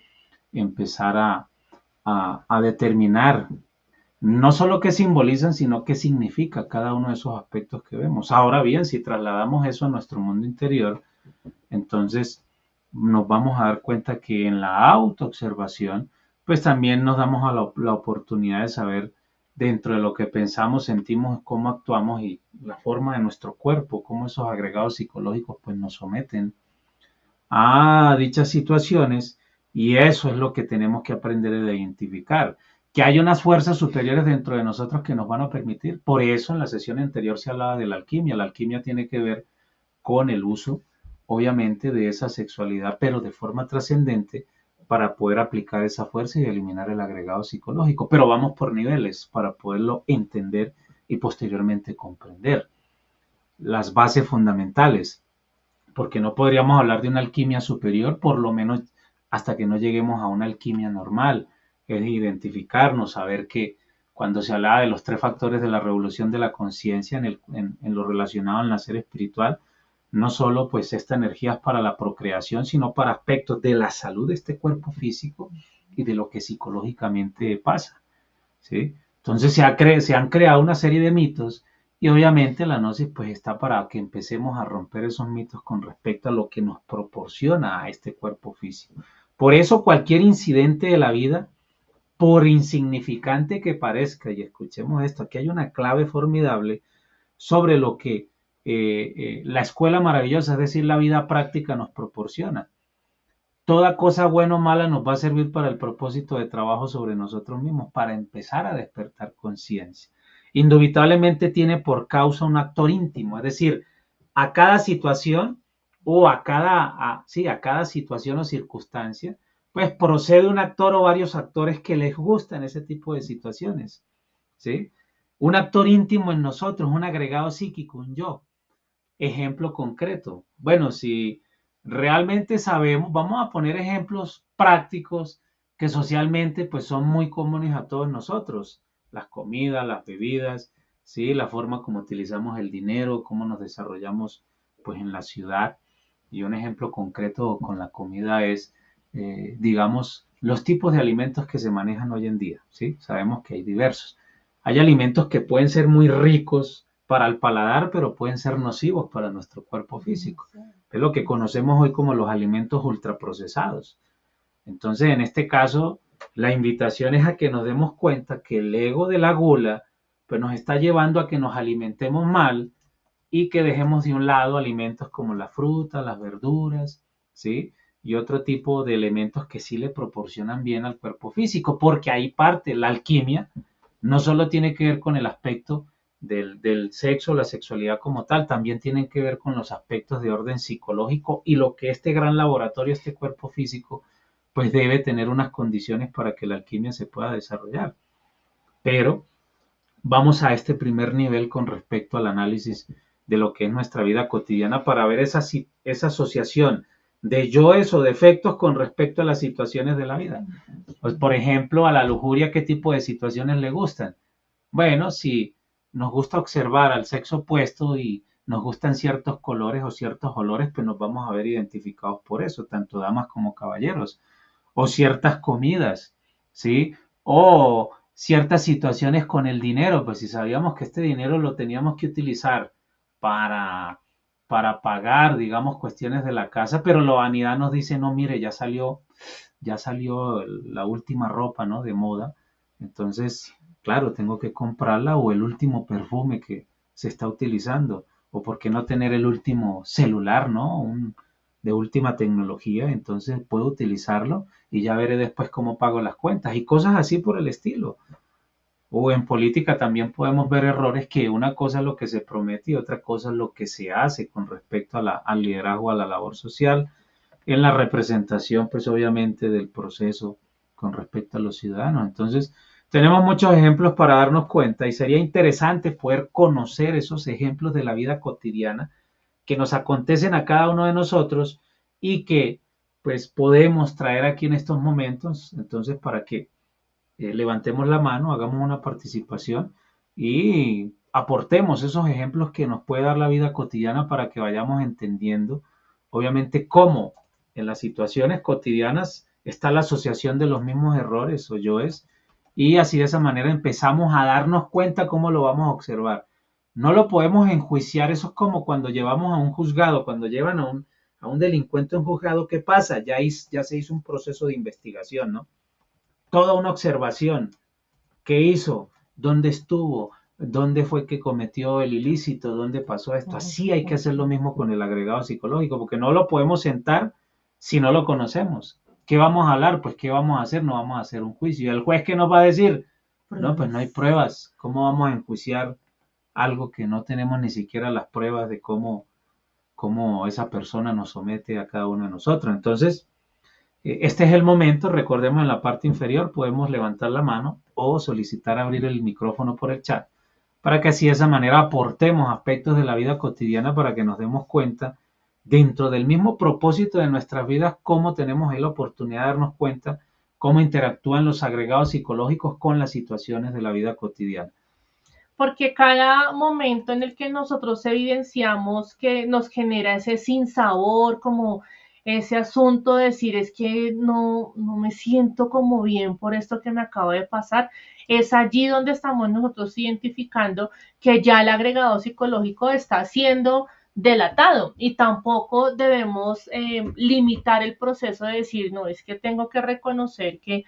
empezar a determinar no solo qué simbolizan, sino qué significa cada uno de esos aspectos que vemos. Ahora bien, si trasladamos eso a nuestro mundo interior, entonces nos vamos a dar cuenta que en la autoobservación, pues también nos damos a la oportunidad de saber dentro de lo que pensamos, sentimos, cómo actuamos y la forma de nuestro cuerpo, cómo esos agregados psicológicos pues nos someten a dichas situaciones y eso es lo que tenemos que aprender a identificar. Que hay unas fuerzas superiores dentro de nosotros que nos van a permitir. Por eso en la sesión anterior se hablaba de la alquimia. La alquimia tiene que ver con el uso, obviamente, de esa sexualidad, pero de forma trascendente para poder aplicar esa fuerza y eliminar el agregado psicológico. Pero vamos por niveles para poderlo entender y posteriormente comprender. Las bases fundamentales, porque no podríamos hablar de una alquimia superior, por lo menos hasta que no lleguemos a una alquimia normal. Es identificarnos, saber que cuando se hablaba de los 3 factores de la revolución de la conciencia en lo relacionado al nacer espiritual, no solo pues esta energía es para la procreación, sino para aspectos de la salud de este cuerpo físico y de lo que psicológicamente pasa, ¿sí? Entonces se han creado una serie de mitos y obviamente la gnosis pues está para que empecemos a romper esos mitos con respecto a lo que nos proporciona a este cuerpo físico. Por eso cualquier incidente de la vida, por insignificante que parezca, y escuchemos esto, aquí hay una clave formidable sobre lo que la escuela maravillosa, es decir, la vida práctica nos proporciona. Toda cosa buena o mala nos va a servir para el propósito de trabajo sobre nosotros mismos, para empezar a despertar conciencia. Indubitablemente tiene por causa un actor íntimo, es decir, a cada situación o a cada situación o circunstancia, pues procede un actor o varios actores que les gustan ese tipo de situaciones, ¿sí? Un actor íntimo en nosotros, un agregado psíquico, un yo. Ejemplo concreto. Bueno, si realmente sabemos, vamos a poner ejemplos prácticos que socialmente pues son muy comunes a todos nosotros. Las comidas, las bebidas, ¿sí? La forma como utilizamos el dinero, cómo nos desarrollamos pues en la ciudad. Y un ejemplo concreto con la comida es, digamos, los tipos de alimentos que se manejan hoy en día, ¿sí? Sabemos que hay diversos. Hay alimentos que pueden ser muy ricos para el paladar, pero pueden ser nocivos para nuestro cuerpo físico. Es lo que conocemos hoy como los alimentos ultraprocesados. Entonces, en este caso, la invitación es a que nos demos cuenta que el ego de la gula pues nos está llevando a que nos alimentemos mal y que dejemos de un lado alimentos como la fruta, las verduras, ¿sí? Y otro tipo de elementos que sí le proporcionan bien al cuerpo físico, porque ahí parte la alquimia, no solo tiene que ver con el aspecto del sexo, la sexualidad como tal, también tienen que ver con los aspectos de orden psicológico y lo que este gran laboratorio, este cuerpo físico, pues debe tener unas condiciones para que la alquimia se pueda desarrollar. Pero vamos a este primer nivel con respecto al análisis de lo que es nuestra vida cotidiana para ver esa asociación de yoes o defectos con respecto a las situaciones de la vida. Pues, por ejemplo, a la lujuria, ¿qué tipo de situaciones le gustan? Bueno, si nos gusta observar al sexo opuesto y nos gustan ciertos colores o ciertos olores, pues nos vamos a ver identificados por eso, tanto damas como caballeros. O ciertas comidas, ¿sí? O ciertas situaciones con el dinero, pues si sabíamos que este dinero lo teníamos que utilizar para pagar, digamos, cuestiones de la casa, pero la vanidad nos dice, no, mire, ya salió la última ropa, ¿no? De moda. Entonces, claro, tengo que comprarla o el último perfume que se está utilizando. O por qué no tener el último celular, ¿no? De última tecnología, entonces puedo utilizarlo y ya veré después cómo pago las cuentas y cosas así por el estilo. O en política también podemos ver errores que una cosa es lo que se promete y otra cosa es lo que se hace con respecto al liderazgo, a la labor social, en la representación, pues obviamente del proceso con respecto a los ciudadanos. Entonces, Tenemos muchos ejemplos para darnos cuenta y sería interesante poder conocer esos ejemplos de la vida cotidiana que nos acontecen a cada uno de nosotros y que pues podemos traer aquí en estos momentos, entonces para que levantemos la mano, hagamos una participación y aportemos esos ejemplos que nos puede dar la vida cotidiana para que vayamos entendiendo, obviamente, cómo en las situaciones cotidianas está la asociación de los mismos errores o yoes, y así de esa manera empezamos a darnos cuenta cómo lo vamos a observar. No lo podemos enjuiciar, eso es como cuando llevamos a un juzgado, cuando llevan a un delincuente a un juzgado, ¿qué pasa? Ya se hizo un proceso de investigación, ¿no? Toda una observación. ¿Qué hizo? ¿Dónde estuvo? ¿Dónde fue que cometió el ilícito? ¿Dónde pasó esto? Así hay que hacer lo mismo con el agregado psicológico, porque no lo podemos sentar si no lo conocemos. ¿Qué vamos a hablar? Pues ¿qué vamos a hacer? No vamos a hacer un juicio. ¿Y el juez qué nos va a decir? No, pues no hay pruebas. ¿Cómo vamos a enjuiciar algo que no tenemos ni siquiera las pruebas de cómo esa persona nos somete a cada uno de nosotros? Entonces, este es el momento, recordemos en la parte inferior podemos levantar la mano o solicitar abrir el micrófono por el chat para que así de esa manera aportemos aspectos de la vida cotidiana para que nos demos cuenta dentro del mismo propósito de nuestras vidas cómo tenemos ahí la oportunidad de darnos cuenta cómo interactúan los agregados psicológicos con las situaciones de la vida cotidiana. Porque cada momento en el que nosotros evidenciamos que nos genera ese sinsabor, como ese asunto de decir es que no me siento como bien por esto que me acaba de pasar, es allí donde estamos nosotros identificando que ya el agregado psicológico está siendo delatado y tampoco debemos limitar el proceso de decir, no, es que tengo que reconocer que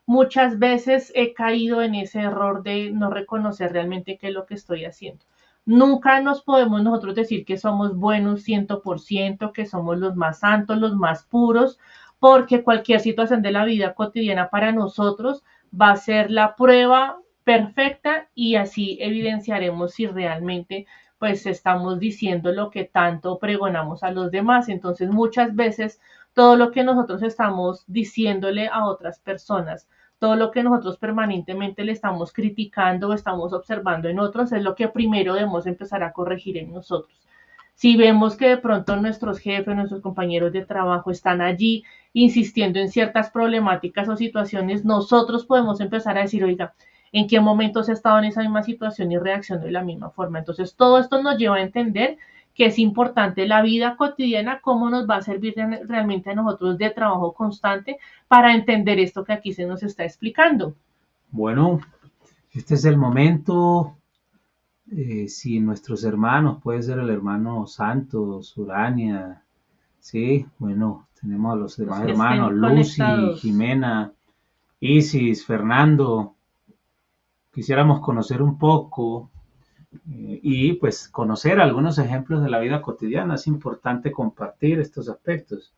muchas veces he caído en ese error de no reconocer realmente qué es lo que estoy haciendo. Nunca nos podemos nosotros decir que somos buenos 100%, que somos los más santos, los más puros, porque cualquier situación de la vida cotidiana para nosotros va a ser la prueba perfecta y así evidenciaremos si realmente pues estamos diciendo lo que tanto pregonamos a los demás. Entonces muchas veces todo lo que nosotros estamos diciéndole a otras personas, todo lo que nosotros permanentemente le estamos criticando o estamos observando en otros, es lo que primero debemos empezar a corregir en nosotros. Si vemos que de pronto nuestros jefes, nuestros compañeros de trabajo están allí insistiendo en ciertas problemáticas o situaciones, nosotros podemos empezar a decir, oiga, ¿en qué momentos he estado en esa misma situación y reacciono de la misma forma? Entonces, todo esto nos lleva a entender que es importante la vida cotidiana, cómo nos va a servir realmente a nosotros de trabajo constante para entender esto que aquí se nos está explicando. Bueno, este es el momento. Si nuestros hermanos, puede ser el hermano Santos, Urania, sí, bueno, tenemos a los demás hermanos, Lucy, Jimena, Isis, Fernando. Quisiéramos conocer un poco y pues conocer algunos ejemplos de la vida cotidiana. Es importante compartir estos aspectos.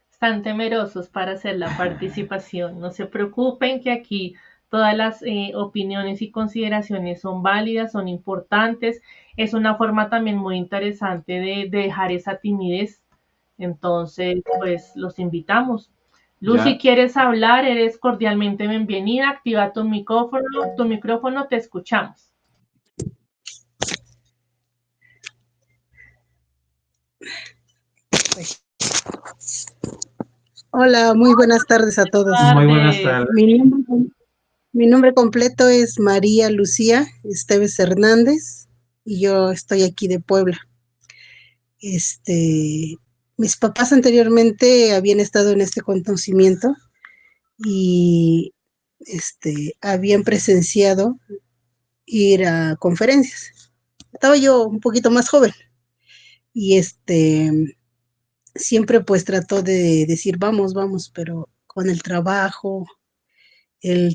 Están temerosos para hacer la participación. No se preocupen que aquí todas las opiniones y consideraciones son válidas, son importantes. Es una forma también muy interesante de dejar esa timidez. Entonces, pues los invitamos. Lucy, ¿quieres hablar? Eres cordialmente bienvenida. Activa tu micrófono, te escuchamos. Hola, muy buenas tardes a todos. Muy buenas tardes. Mi nombre completo es María Lucía Esteves Hernández y yo estoy aquí de Puebla. Mis papás anteriormente habían estado en este conocimiento y habían presenciado ir a conferencias. Estaba yo un poquito más joven y siempre pues trató de decir vamos, pero con el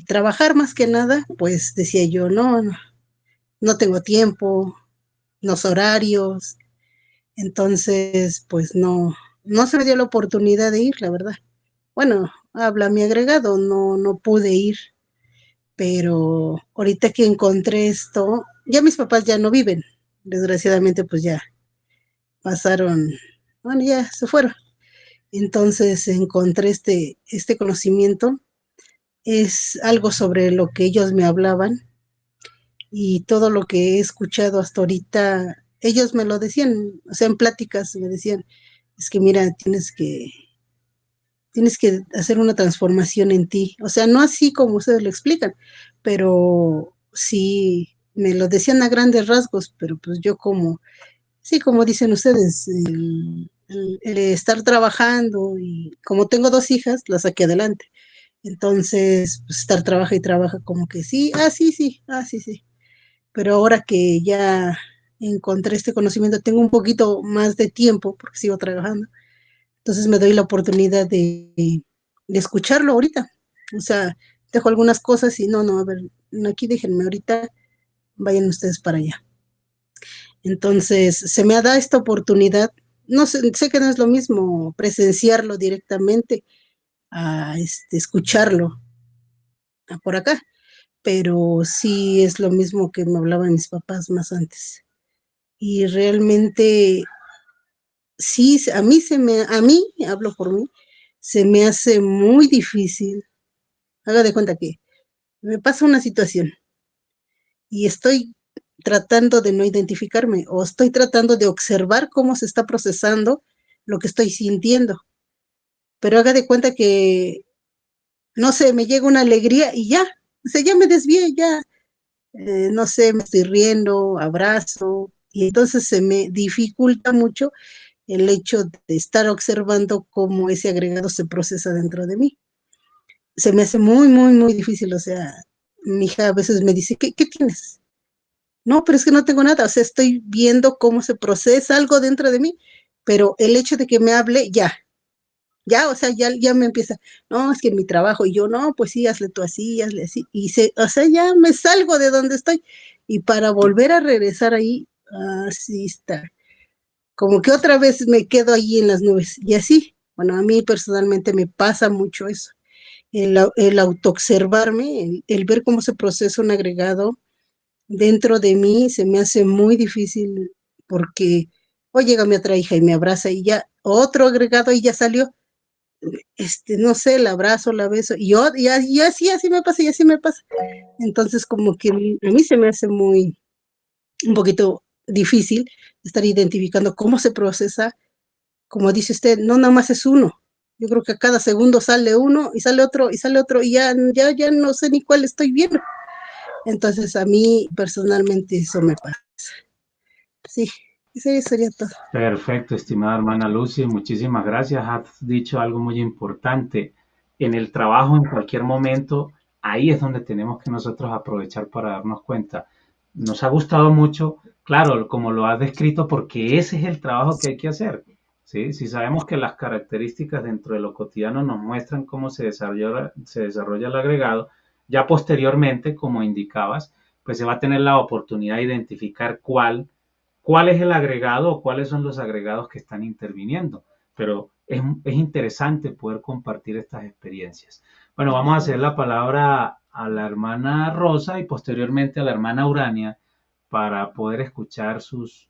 trabajar más que nada, pues decía yo, no tengo tiempo, los horarios, entonces pues no se me dio la oportunidad de ir, la verdad. Bueno, habla mi agregado, no pude ir, pero ahorita que encontré esto, ya mis papás ya no viven, desgraciadamente pues ya pasaron, bueno, ya se fueron. Entonces encontré este conocimiento. Es algo sobre lo que ellos me hablaban y todo lo que he escuchado hasta ahorita, ellos me lo decían, o sea, en pláticas me decían, es que mira, tienes que hacer una transformación en ti. O sea, no así como ustedes lo explican, pero sí me lo decían a grandes rasgos, pero pues yo como, sí, como dicen ustedes, el estar trabajando y como tengo 2 hijas, las saqué adelante. Entonces, pues estar trabaja y trabaja como que sí, sí, sí, sí, sí. Pero ahora que ya encontré este conocimiento, tengo un poquito más de tiempo porque sigo trabajando. Entonces me doy la oportunidad de escucharlo ahorita. O sea, dejo algunas cosas y no, a ver, no, aquí déjenme ahorita, vayan ustedes para allá. Entonces, se me ha dado esta oportunidad. No sé que no es lo mismo presenciarlo directamente a escucharlo por acá, pero sí es lo mismo que me hablaban mis papás más antes. Y realmente, sí, a mí, hablo por mí, se me hace muy difícil. Haga de cuenta que me pasa una situación y estoy tratando de no identificarme o estoy tratando de observar cómo se está procesando lo que estoy sintiendo. Pero haga de cuenta que, no sé, me llega una alegría y ya, o sea, ya me desvié, ya, no sé, me estoy riendo, abrazo, y entonces se me dificulta mucho el hecho de estar observando cómo ese agregado se procesa dentro de mí. Se me hace muy, muy, muy difícil, o sea, mi hija a veces me dice, ¿qué tienes? No, pero es que no tengo nada, o sea, estoy viendo cómo se procesa algo dentro de mí, pero el hecho de que me hable, ya, o sea, ya me empieza, no, es que en mi trabajo, y yo, no, pues sí, hazle tú así, hazle así, o sea, ya me salgo de donde estoy, y para volver a regresar ahí, así está, como que otra vez me quedo ahí en las nubes, y así, bueno, a mí personalmente me pasa mucho eso, el autoobservarme, el ver cómo se procesa un agregado, dentro de mí se me hace muy difícil porque o llega mi otra hija y me abraza y ya otro agregado y ya salió, no sé, la abrazo, la beso y así me pasa y así me pasa. Entonces como que a mí se me hace un poquito difícil estar identificando cómo se procesa, como dice usted, no nada más es uno. Yo creo que a cada segundo sale uno y sale otro y sale otro y ya no sé ni cuál estoy viendo. Entonces a mí personalmente eso me pasa. Sí, eso sería todo. Perfecto, estimada hermana Lucy, muchísimas gracias. Has dicho algo muy importante. En el trabajo, en cualquier momento, ahí es donde tenemos que nosotros aprovechar para darnos cuenta. Nos ha gustado mucho, claro, como lo has descrito, porque ese es el trabajo que hay que hacer. ¿Sí? Si sabemos que las características dentro de lo cotidiano nos muestran cómo se desarrolla el agregado, ya posteriormente, como indicabas, pues se va a tener la oportunidad de identificar cuál es el agregado o cuáles son los agregados que están interviniendo. Pero es interesante poder compartir estas experiencias. Bueno, vamos a hacer la palabra a la hermana Rosa y posteriormente a la hermana Urania para poder escuchar sus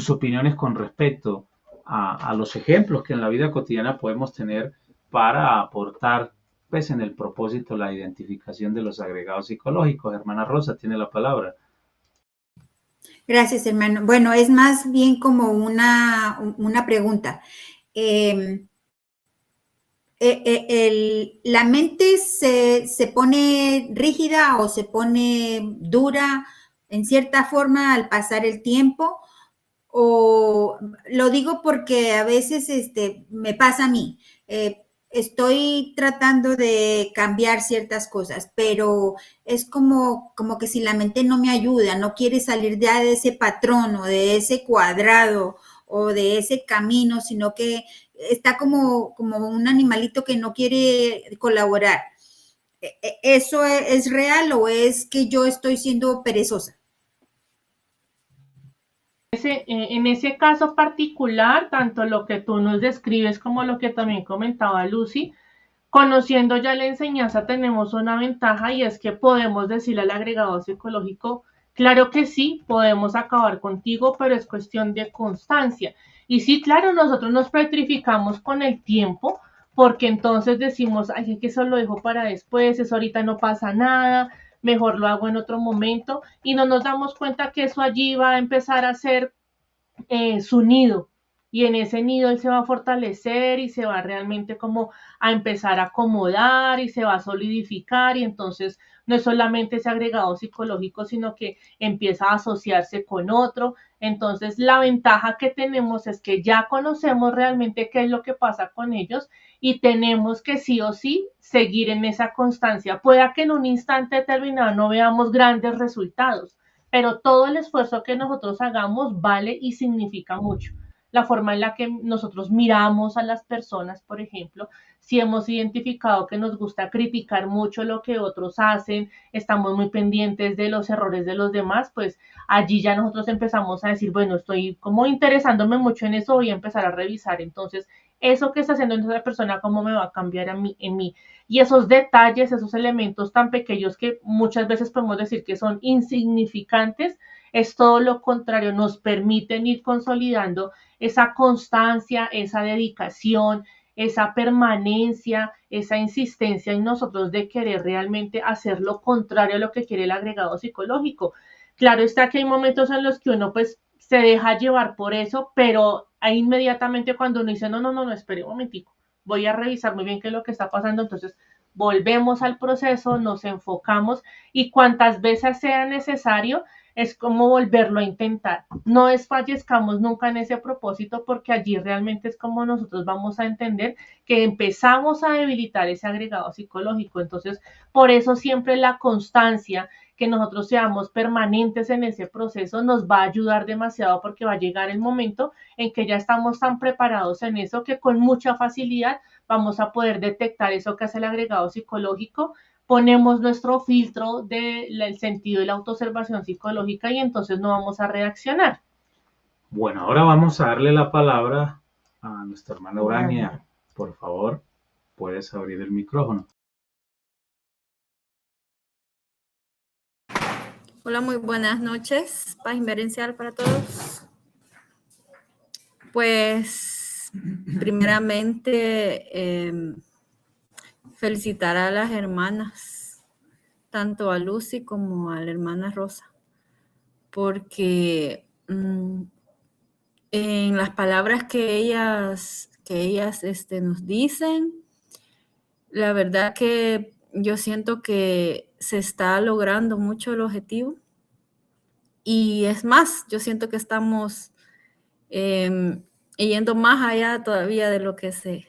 opiniones con respecto a los ejemplos que en la vida cotidiana podemos tener para aportar pues, en el propósito la identificación de los agregados psicológicos. Hermana Rosa, tiene la palabra. Gracias, hermano. Bueno, es más bien como una pregunta. ¿La mente se pone rígida o se pone dura en cierta forma al pasar el tiempo? O lo digo porque a veces me pasa a mí. Estoy tratando de cambiar ciertas cosas, pero es como que si la mente no me ayuda, no quiere salir ya de ese patrón o de ese cuadrado o de ese camino, sino que está como un animalito que no quiere colaborar. ¿Eso es real o es que yo estoy siendo perezosa? En ese caso particular, tanto lo que tú nos describes como lo que también comentaba Lucy, conociendo ya la enseñanza tenemos una ventaja y es que podemos decirle al agregado psicológico, claro que sí, podemos acabar contigo, pero es cuestión de constancia. Y sí, claro, nosotros nos petrificamos con el tiempo, porque entonces decimos, ay, es que eso lo dejo para después, eso ahorita no pasa nada, mejor lo hago en otro momento, y no nos damos cuenta que eso allí va a empezar a ser su nido. Y en ese nido él se va a fortalecer y se va realmente como a empezar a acomodar y se va a solidificar y entonces no es solamente ese agregado psicológico, sino que empieza a asociarse con otro. Entonces la ventaja que tenemos es que ya conocemos realmente qué es lo que pasa con ellos y tenemos que sí o sí seguir en esa constancia. Pueda que en un instante determinado no veamos grandes resultados, pero todo el esfuerzo que nosotros hagamos vale y significa mucho. La forma en la que nosotros miramos a las personas, por ejemplo, si hemos identificado que nos gusta criticar mucho lo que otros hacen, estamos muy pendientes de los errores de los demás, pues allí ya nosotros empezamos a decir, bueno, estoy como interesándome mucho en eso, voy a empezar a revisar entonces eso que está haciendo esa persona, cómo me va a cambiar a mí, en mí. Y esos detalles, esos elementos tan pequeños que muchas veces podemos decir que son insignificantes, es todo lo contrario, nos permiten ir consolidando esa constancia, esa dedicación, esa permanencia, esa insistencia en nosotros de querer realmente hacer lo contrario a lo que quiere el agregado psicológico. Claro está que hay momentos en los que uno pues se deja llevar por eso, pero ahí inmediatamente cuando uno dice, no, espere un momentico, voy a revisar muy bien qué es lo que está pasando, entonces volvemos al proceso, nos enfocamos y cuantas veces sea necesario, es como volverlo a intentar. No desfallezcamos nunca en ese propósito porque allí realmente es como nosotros vamos a entender que empezamos a debilitar ese agregado psicológico. Entonces, por eso siempre la constancia, que nosotros seamos permanentes en ese proceso, nos va a ayudar demasiado porque va a llegar el momento en que ya estamos tan preparados en eso que con mucha facilidad vamos a poder detectar eso que hace el agregado psicológico, ponemos nuestro filtro del sentido de la autoobservación psicológica y entonces no vamos a reaccionar. Bueno, ahora vamos a darle la palabra a nuestra hermana Urania. Por favor, puedes abrir el micrófono. Hola, muy buenas noches. Paz inverencial para todos. Pues, primeramente, felicitar a las hermanas, tanto a Lucy como a la hermana Rosa, porque en las palabras que ellas nos dicen, la verdad que yo siento que se está logrando mucho el objetivo. Y es más, yo siento que estamos yendo más allá todavía de lo que se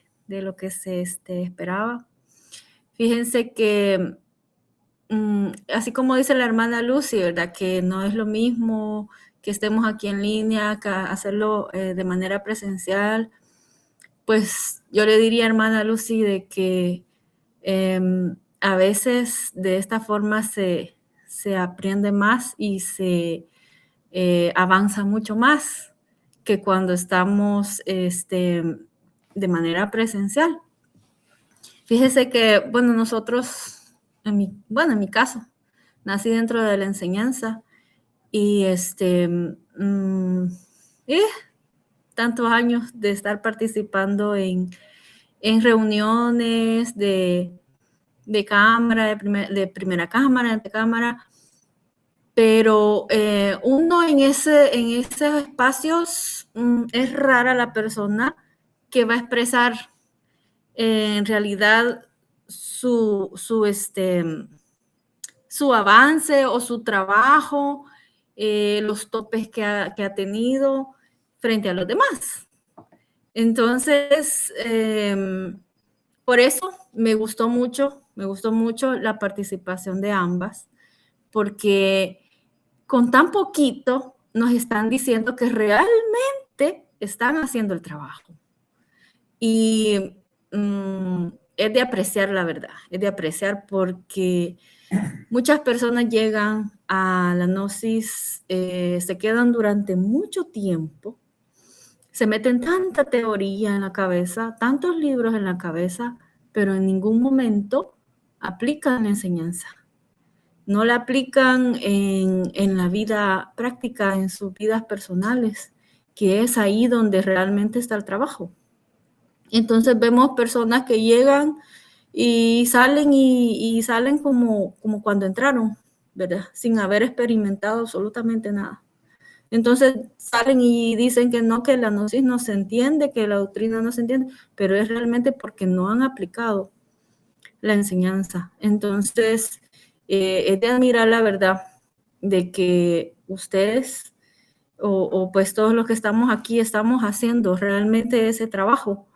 esperaba. Fíjense que, así como dice la hermana Lucy, ¿verdad? Que no es lo mismo que estemos aquí en línea, que hacerlo de manera presencial. Pues yo le diría, hermana Lucy, de que a veces de esta forma se aprende más y se avanza mucho más que cuando estamos de manera presencial. Fíjese que, bueno, nosotros, en mi caso, nací dentro de la enseñanza y tantos años de estar participando en reuniones de cámara, de primera cámara, antecámara, pero uno en esos espacios es rara la persona que va a expresar en realidad su avance o su trabajo, los topes que ha tenido frente a los demás. Entonces, por eso me gustó mucho la participación de ambas, porque con tan poquito nos están diciendo que realmente están haciendo el trabajo. Y es de apreciar, la verdad, es de apreciar porque muchas personas llegan a la gnosis, se quedan durante mucho tiempo, se meten tanta teoría en la cabeza, tantos libros en la cabeza, pero en ningún momento aplican la enseñanza. No la aplican en la vida práctica, en sus vidas personales. que es ahí donde realmente está el trabajo. Entonces vemos personas que llegan y salen como cuando entraron, ¿verdad? Sin haber experimentado absolutamente nada. Entonces salen y dicen que no, que la gnosis no se entiende, que la doctrina no se entiende, pero es realmente porque no han aplicado la enseñanza. Entonces, es de admirar la verdad de que ustedes o pues todos los que estamos aquí estamos haciendo realmente ese trabajo,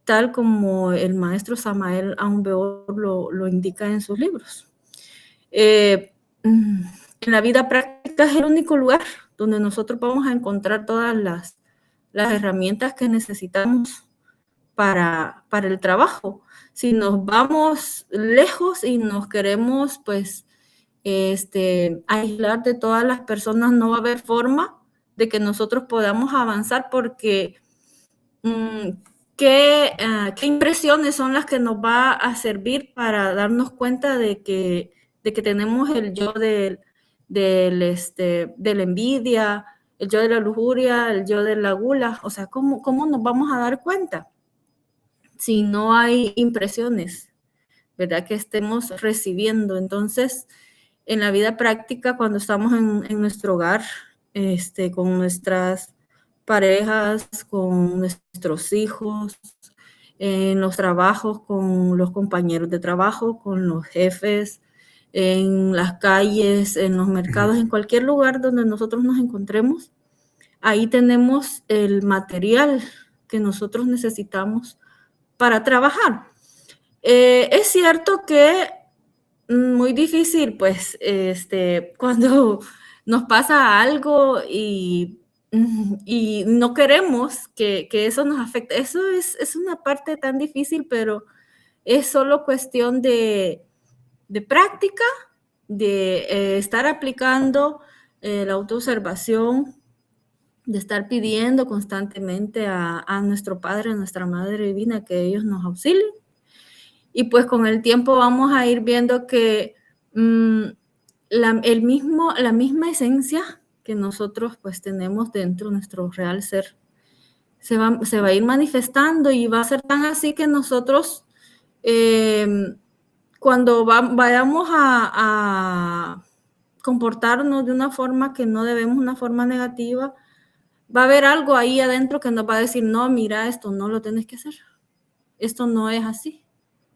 tal como el maestro Samael Aun Weor lo indica en sus libros. En la vida práctica es el único lugar donde nosotros vamos a encontrar todas las herramientas que necesitamos para el trabajo. Si nos vamos lejos y nos queremos pues aislar de todas las personas, no va a haber forma de que nosotros podamos avanzar, porque ¿qué impresiones son las que nos va a servir para darnos cuenta de que tenemos el yo de la envidia, el yo de la lujuria, el yo de la gula? O sea, ¿cómo nos vamos a dar cuenta si no hay impresiones, verdad, que estemos recibiendo? Entonces, en la vida práctica, cuando estamos en nuestro hogar, con nuestras parejas, con nuestros hijos, en los trabajos, con los compañeros de trabajo, con los jefes, en las calles, en los mercados, en cualquier lugar donde nosotros nos encontremos, ahí tenemos el material que nosotros necesitamos para trabajar. Es cierto que muy difícil, pues, cuando nos pasa algo y no queremos que eso nos afecte. Eso es una parte tan difícil, pero es solo cuestión de práctica, de estar aplicando la autoobservación, de estar pidiendo constantemente a nuestro Padre, a nuestra Madre Divina, que ellos nos auxilien. Y pues con el tiempo vamos a ir viendo que la misma esencia que nosotros pues tenemos dentro de nuestro real ser se va a ir manifestando, y va a ser tan así que nosotros cuando vayamos a comportarnos de una forma que no debemos, una forma negativa, va a haber algo ahí adentro que nos va a decir, no, mira, esto no lo tienes que hacer, esto no es así.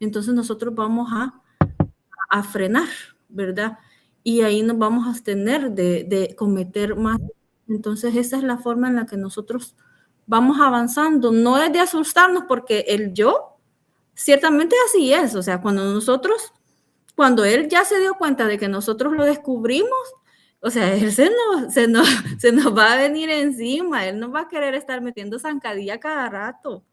Entonces nosotros vamos a frenar, ¿verdad? Y ahí nos vamos a abstener de cometer más. Entonces esa es la forma en la que nosotros vamos avanzando. No es de asustarnos, porque el yo, ciertamente así es. O sea, cuando él ya se dio cuenta de que nosotros lo descubrimos, o sea, él se nos va a venir encima, él nos va a querer estar metiendo zancadilla cada rato.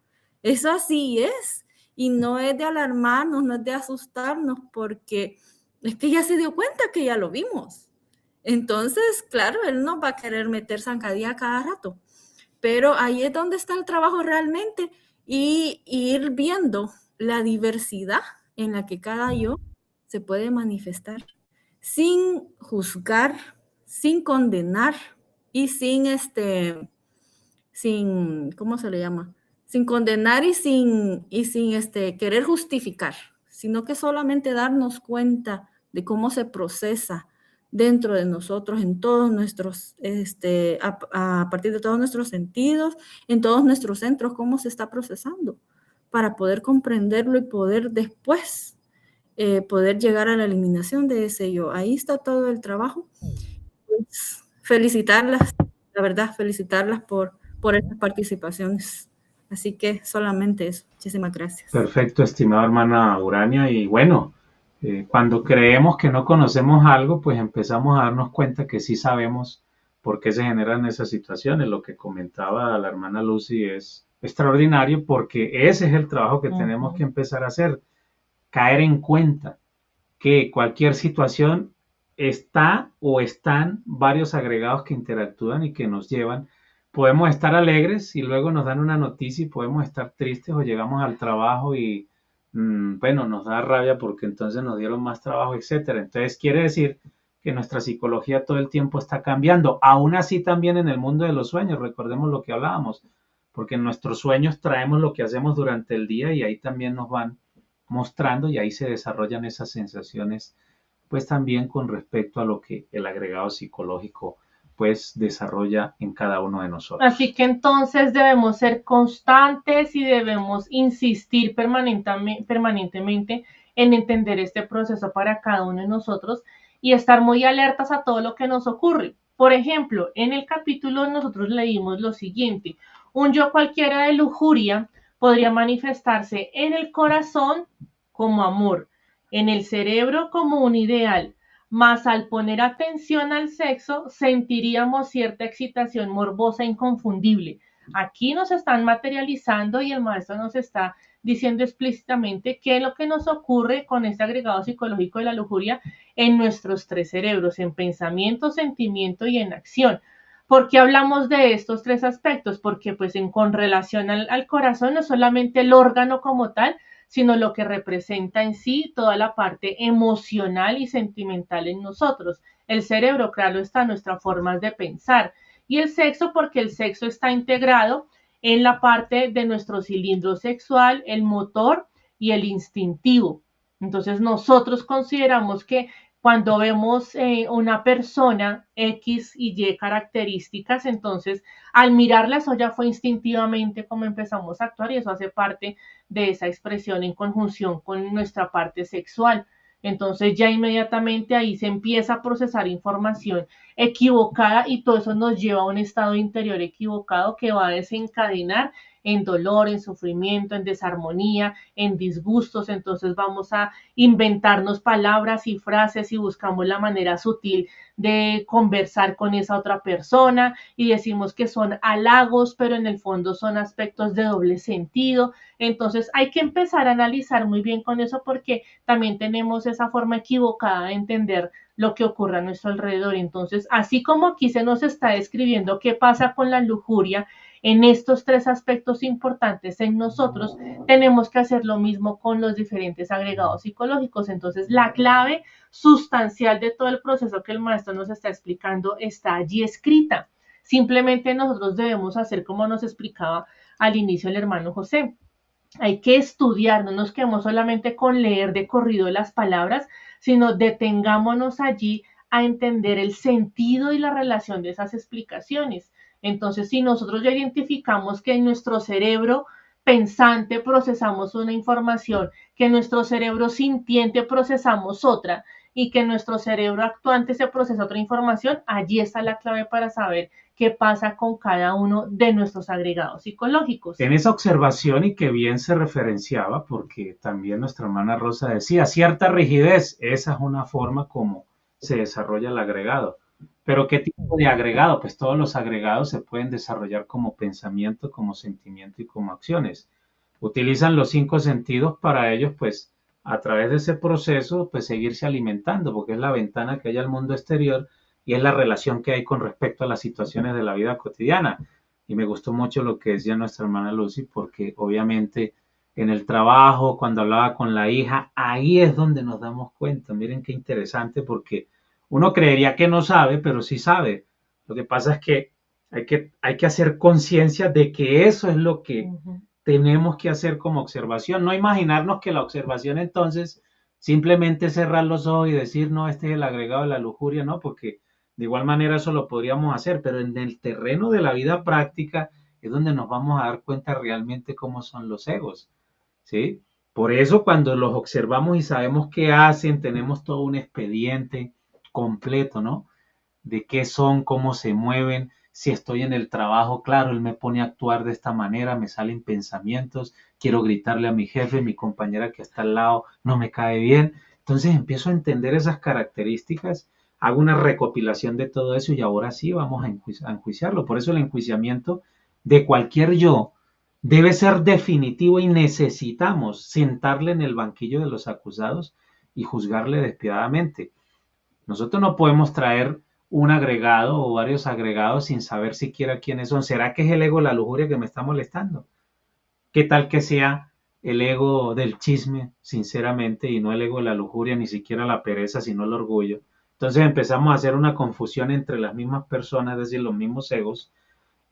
Eso así es. Y no es de alarmarnos, no es de asustarnos, porque es que ya se dio cuenta que ya lo vimos. Entonces, claro, él nos va a querer meter zancadilla cada rato. Pero ahí es donde está el trabajo realmente, y ir viendo la diversidad en la que cada yo se puede manifestar, sin juzgar, sin condenar y sin ¿cómo se le llama? Sin condenar y sin querer justificar, sino que solamente darnos cuenta de cómo se procesa dentro de nosotros, en todos nuestros, a partir de todos nuestros sentidos, en todos nuestros centros, cómo se está procesando, para poder comprenderlo y poder después poder llegar a la eliminación de ese yo. Ahí está todo el trabajo. Pues, felicitarlas, la verdad, felicitarlas por estas participaciones. Así que solamente eso. Muchísimas gracias. Perfecto, estimada hermana Urania. Y bueno, cuando creemos que no conocemos algo, pues empezamos a darnos cuenta que sí sabemos por qué se generan esas situaciones. Lo que comentaba la hermana Lucy es extraordinario, porque ese es el trabajo que tenemos que empezar a hacer. Caer en cuenta que cualquier situación está o están varios agregados que interactúan y que nos llevan. Podemos estar alegres y luego nos dan una noticia, y podemos estar tristes, o llegamos al trabajo y bueno, nos da rabia porque entonces nos dieron más trabajo, etcétera. Entonces quiere decir que nuestra psicología todo el tiempo está cambiando. Aún así también en el mundo de los sueños, recordemos lo que hablábamos, porque en nuestros sueños traemos lo que hacemos durante el día y ahí también nos van mostrando y ahí se desarrollan esas sensaciones, pues también con respecto a lo que el agregado psicológico pues desarrolla en cada uno de nosotros. Así que entonces debemos ser constantes y debemos insistir permanentemente en entender este proceso para cada uno de nosotros y estar muy alertas a todo lo que nos ocurre. Por ejemplo, en el capítulo nosotros leímos lo siguiente: un yo cualquiera de lujuria podría manifestarse en el corazón como amor, en el cerebro como un ideal, mas al poner atención al sexo sentiríamos cierta excitación morbosa e inconfundible. Aquí nos están materializando y el maestro nos está diciendo explícitamente qué es lo que nos ocurre con este agregado psicológico de la lujuria en nuestros tres cerebros, en pensamiento, sentimiento y en acción. ¿Por qué hablamos de estos tres aspectos? Porque pues con relación al corazón no es solamente el órgano como tal, sino lo que representa en sí toda la parte emocional y sentimental en nosotros. El cerebro, claro está, nuestras formas de pensar. Y el sexo, porque el sexo está integrado en la parte de nuestro cilindro sexual, el motor y el instintivo. Entonces nosotros consideramos que cuando vemos una persona X y Y características, entonces al mirarla eso ya fue instintivamente como empezamos a actuar y eso hace parte de esa expresión en conjunción con nuestra parte sexual. Entonces ya inmediatamente ahí se empieza a procesar información equivocada y todo eso nos lleva a un estado interior equivocado que va a desencadenar en dolor, en sufrimiento, en desarmonía, en disgustos. Entonces vamos a inventarnos palabras y frases y buscamos la manera sutil de conversar con esa otra persona y decimos que son halagos, pero en el fondo son aspectos de doble sentido. Entonces hay que empezar a analizar muy bien con eso porque también tenemos esa forma equivocada de entender lo que ocurre a nuestro alrededor. Entonces, así como aquí se nos está describiendo qué pasa con la lujuria en estos tres aspectos importantes en nosotros, tenemos que hacer lo mismo con los diferentes agregados psicológicos. Entonces, la clave sustancial de todo el proceso que el maestro nos está explicando está allí escrita. Simplemente nosotros debemos hacer como nos explicaba al inicio el hermano José. Hay que estudiar, no nos quedemos solamente con leer de corrido las palabras, sino detengámonos allí a entender el sentido y la relación de esas explicaciones. Entonces, si nosotros ya identificamos que en nuestro cerebro pensante procesamos una información, que en nuestro cerebro sintiente procesamos otra y que en nuestro cerebro actuante se procesa otra información, allí está la clave para saber qué pasa con cada uno de nuestros agregados psicológicos. En esa observación, y que bien se referenciaba, porque también nuestra hermana Rosa decía, cierta rigidez, esa es una forma como se desarrolla el agregado. Pero ¿qué tipo de agregado? Pues todos los agregados se pueden desarrollar como pensamiento, como sentimiento y como acciones. Utilizan los 5 sentidos para ellos, pues a través de ese proceso, pues seguirse alimentando, porque es la ventana que hay al mundo exterior y es la relación que hay con respecto a las situaciones de la vida cotidiana. Y me gustó mucho lo que decía nuestra hermana Lucy, porque obviamente en el trabajo, cuando hablaba con la hija, ahí es donde nos damos cuenta. Miren qué interesante, porque uno creería que no sabe, pero sí sabe. Lo que pasa es que hay que hacer conciencia de que eso es lo que tenemos que hacer como observación. No imaginarnos que la observación entonces simplemente cerrar los ojos y decir, no, este es el agregado de la lujuria, no, porque de igual manera eso lo podríamos hacer, pero en el terreno de la vida práctica es donde nos vamos a dar cuenta realmente cómo son los egos, ¿sí? Por eso cuando los observamos y sabemos qué hacen, tenemos todo un expediente completo, ¿no? De qué son, cómo se mueven. Si estoy en el trabajo, claro, él me pone a actuar de esta manera, me salen pensamientos, quiero gritarle a mi jefe, mi compañera que está al lado no me cae bien. Entonces empiezo a entender esas características, hago una recopilación de todo eso y ahora sí vamos a enjuiciarlo. Por eso el enjuiciamiento de cualquier yo debe ser definitivo y necesitamos sentarle en el banquillo de los acusados y juzgarle despiadadamente. Nosotros no podemos traer un agregado o varios agregados sin saber siquiera quiénes son. ¿Será que es el ego de la lujuria que me está molestando? ¿Qué tal que sea el ego del chisme, sinceramente, y no el ego de la lujuria, ni siquiera la pereza, sino el orgullo? Entonces empezamos a hacer una confusión entre las mismas personas, es decir, los mismos egos,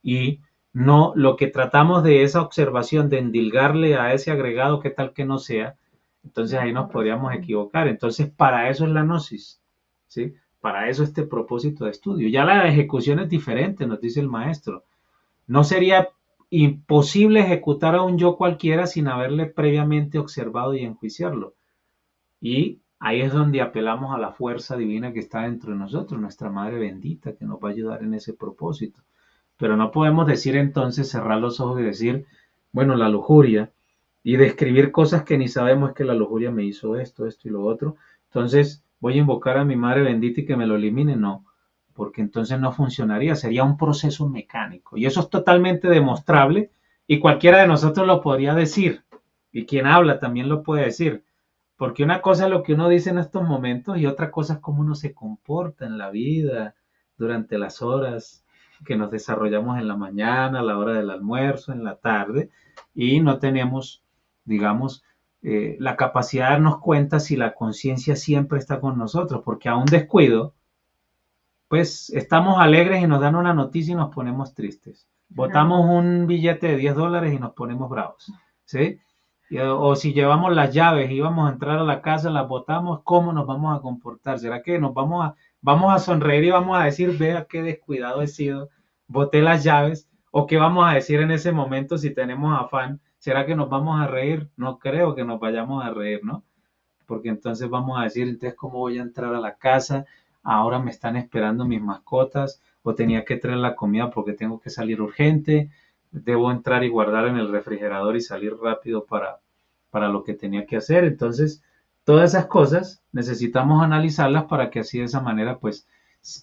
y no lo que tratamos de esa observación de endilgarle a ese agregado que tal que no sea, entonces ahí nos podríamos equivocar. Entonces para eso es la gnosis, ¿sí? Para eso este propósito de estudio. Ya la ejecución es diferente, nos dice el maestro. No sería imposible ejecutar a un yo cualquiera sin haberle previamente observado y enjuiciarlo. Y ahí es donde apelamos a la fuerza divina que está dentro de nosotros, nuestra Madre bendita, que nos va a ayudar en ese propósito. Pero no podemos decir entonces, cerrar los ojos y decir, bueno, la lujuria, y describir cosas que ni sabemos, es que la lujuria me hizo esto, esto y lo otro. Entonces voy a invocar a mi Madre bendita y que me lo elimine. No, porque entonces no funcionaría, sería un proceso mecánico. Y eso es totalmente demostrable y cualquiera de nosotros lo podría decir. Y quien habla también lo puede decir. Porque una cosa es lo que uno dice en estos momentos y otra cosa es cómo uno se comporta en la vida durante las horas que nos desarrollamos en la mañana, a la hora del almuerzo, en la tarde, y no tenemos, digamos, la capacidad de darnos cuenta si la conciencia siempre está con nosotros, porque a un descuido, pues estamos alegres y nos dan una noticia y nos ponemos tristes. Botamos un billete de $10 y nos ponemos bravos, ¿sí? O si llevamos las llaves y vamos a entrar a la casa, las botamos, ¿cómo nos vamos a comportar? ¿Será que nos vamos a sonreír y vamos a decir, vea qué descuidado he sido, boté las llaves? ¿O qué vamos a decir en ese momento si tenemos afán? ¿Será que nos vamos a reír? No creo que nos vayamos a reír, ¿no? Porque entonces vamos a decir, entonces, ¿cómo voy a entrar a la casa? Ahora me están esperando mis mascotas, o tenía que traer la comida porque tengo que salir urgente, debo entrar y guardar en el refrigerador y salir rápido para lo que tenía que hacer. Entonces, todas esas cosas necesitamos analizarlas para que así de esa manera, pues,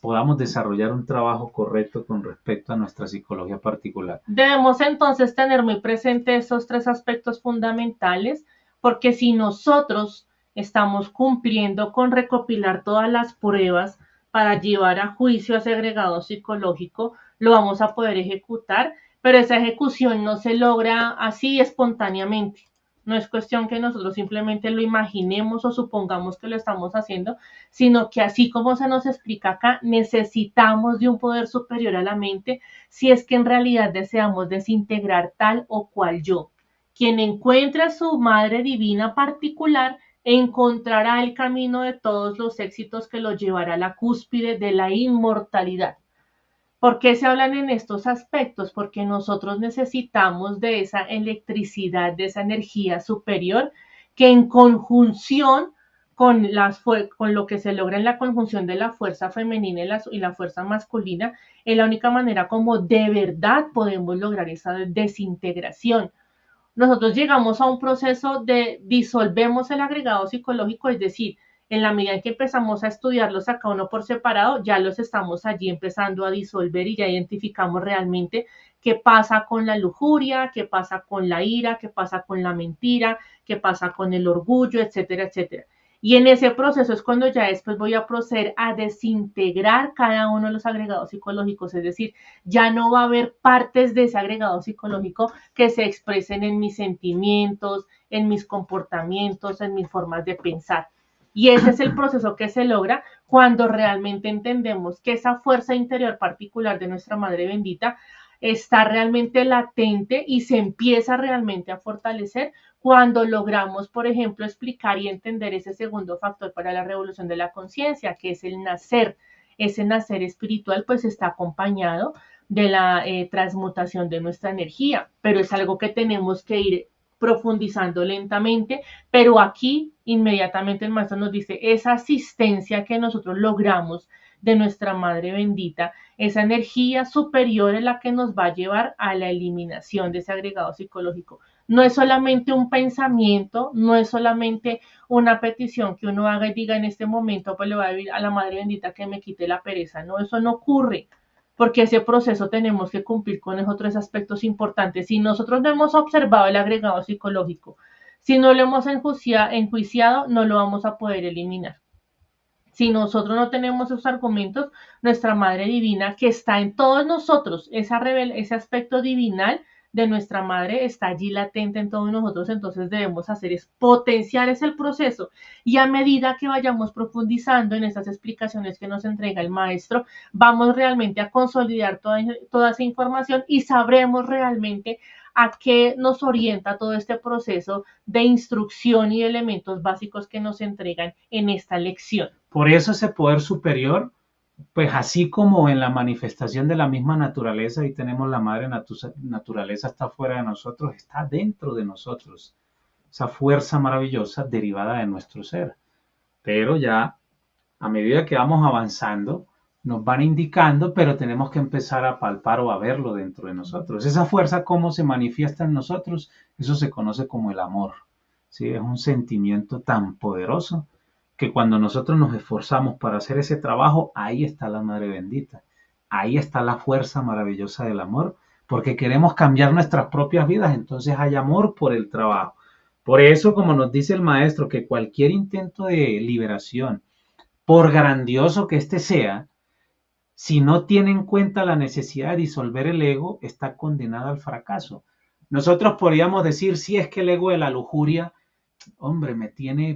podamos desarrollar un trabajo correcto con respecto a nuestra psicología particular. Debemos entonces tener muy presente esos 3 aspectos fundamentales, porque si nosotros estamos cumpliendo con recopilar todas las pruebas para llevar a juicio a ese agregado psicológico, lo vamos a poder ejecutar, pero esa ejecución no se logra así espontáneamente. No es cuestión que nosotros simplemente lo imaginemos o supongamos que lo estamos haciendo, sino que así como se nos explica acá, necesitamos de un poder superior a la mente si es que en realidad deseamos desintegrar tal o cual yo. Quien encuentre a su Madre Divina particular encontrará el camino de todos los éxitos que lo llevará a la cúspide de la inmortalidad. ¿Por qué se hablan en estos aspectos? Porque nosotros necesitamos de esa electricidad, de esa energía superior que en conjunción con lo que se logra en la conjunción de la fuerza femenina y la fuerza masculina, es la única manera como de verdad podemos lograr esa desintegración. Nosotros llegamos a un proceso de disolvemos el agregado psicológico, es decir, en la medida en que empezamos a estudiarlos a cada uno por separado, ya los estamos allí empezando a disolver y ya identificamos realmente qué pasa con la lujuria, qué pasa con la ira, qué pasa con la mentira, qué pasa con el orgullo, etcétera, etcétera. Y en ese proceso es cuando ya después voy a proceder a desintegrar cada uno de los agregados psicológicos, es decir, ya no va a haber partes de ese agregado psicológico que se expresen en mis sentimientos, en mis comportamientos, en mis formas de pensar. Y ese es el proceso que se logra cuando realmente entendemos que esa fuerza interior particular de nuestra Madre Bendita está realmente latente y se empieza realmente a fortalecer cuando logramos, por ejemplo, explicar y entender ese segundo factor para la revolución de la conciencia, que es el nacer. Ese nacer espiritual pues está acompañado de la transmutación de nuestra energía, pero es algo que tenemos que ir profundizando lentamente, pero aquí inmediatamente el maestro nos dice, esa asistencia que nosotros logramos de nuestra Madre Bendita, esa energía superior es la que nos va a llevar a la eliminación de ese agregado psicológico. No es solamente un pensamiento, no es solamente una petición que uno haga y diga en este momento, pues le voy a pedir a la Madre Bendita que me quite la pereza. No, eso no ocurre, porque ese proceso tenemos que cumplir con esos 3 aspectos importantes. Si nosotros no hemos observado el agregado psicológico, si no lo hemos enjuiciado, no lo vamos a poder eliminar. Si nosotros no tenemos esos argumentos, nuestra Madre Divina, que está en todos nosotros, ese aspecto divinal, de nuestra madre está allí latente en todos nosotros, entonces debemos hacer es potenciar ese proceso, y a medida que vayamos profundizando en estas explicaciones que nos entrega el maestro, vamos realmente a consolidar toda esa información y sabremos realmente a qué nos orienta todo este proceso de instrucción y elementos básicos que nos entregan en esta lección. Por eso ese poder superior, pues así como en la manifestación de la misma naturaleza, y tenemos la madre naturaleza está fuera de nosotros, está dentro de nosotros, esa fuerza maravillosa derivada de nuestro ser. Pero ya a medida que vamos avanzando, nos van indicando, pero tenemos que empezar a palpar o a verlo dentro de nosotros. Esa fuerza, ¿cómo se manifiesta en nosotros? Eso se conoce como el amor, ¿sí? Es un sentimiento tan poderoso que cuando nosotros nos esforzamos para hacer ese trabajo, ahí está la Madre Bendita, ahí está la fuerza maravillosa del amor, porque queremos cambiar nuestras propias vidas, entonces hay amor por el trabajo. Por eso, como nos dice el maestro, que cualquier intento de liberación, por grandioso que éste sea, si no tiene en cuenta la necesidad de disolver el ego, está condenada al fracaso. Nosotros podríamos decir, si es que el ego de la lujuria, hombre,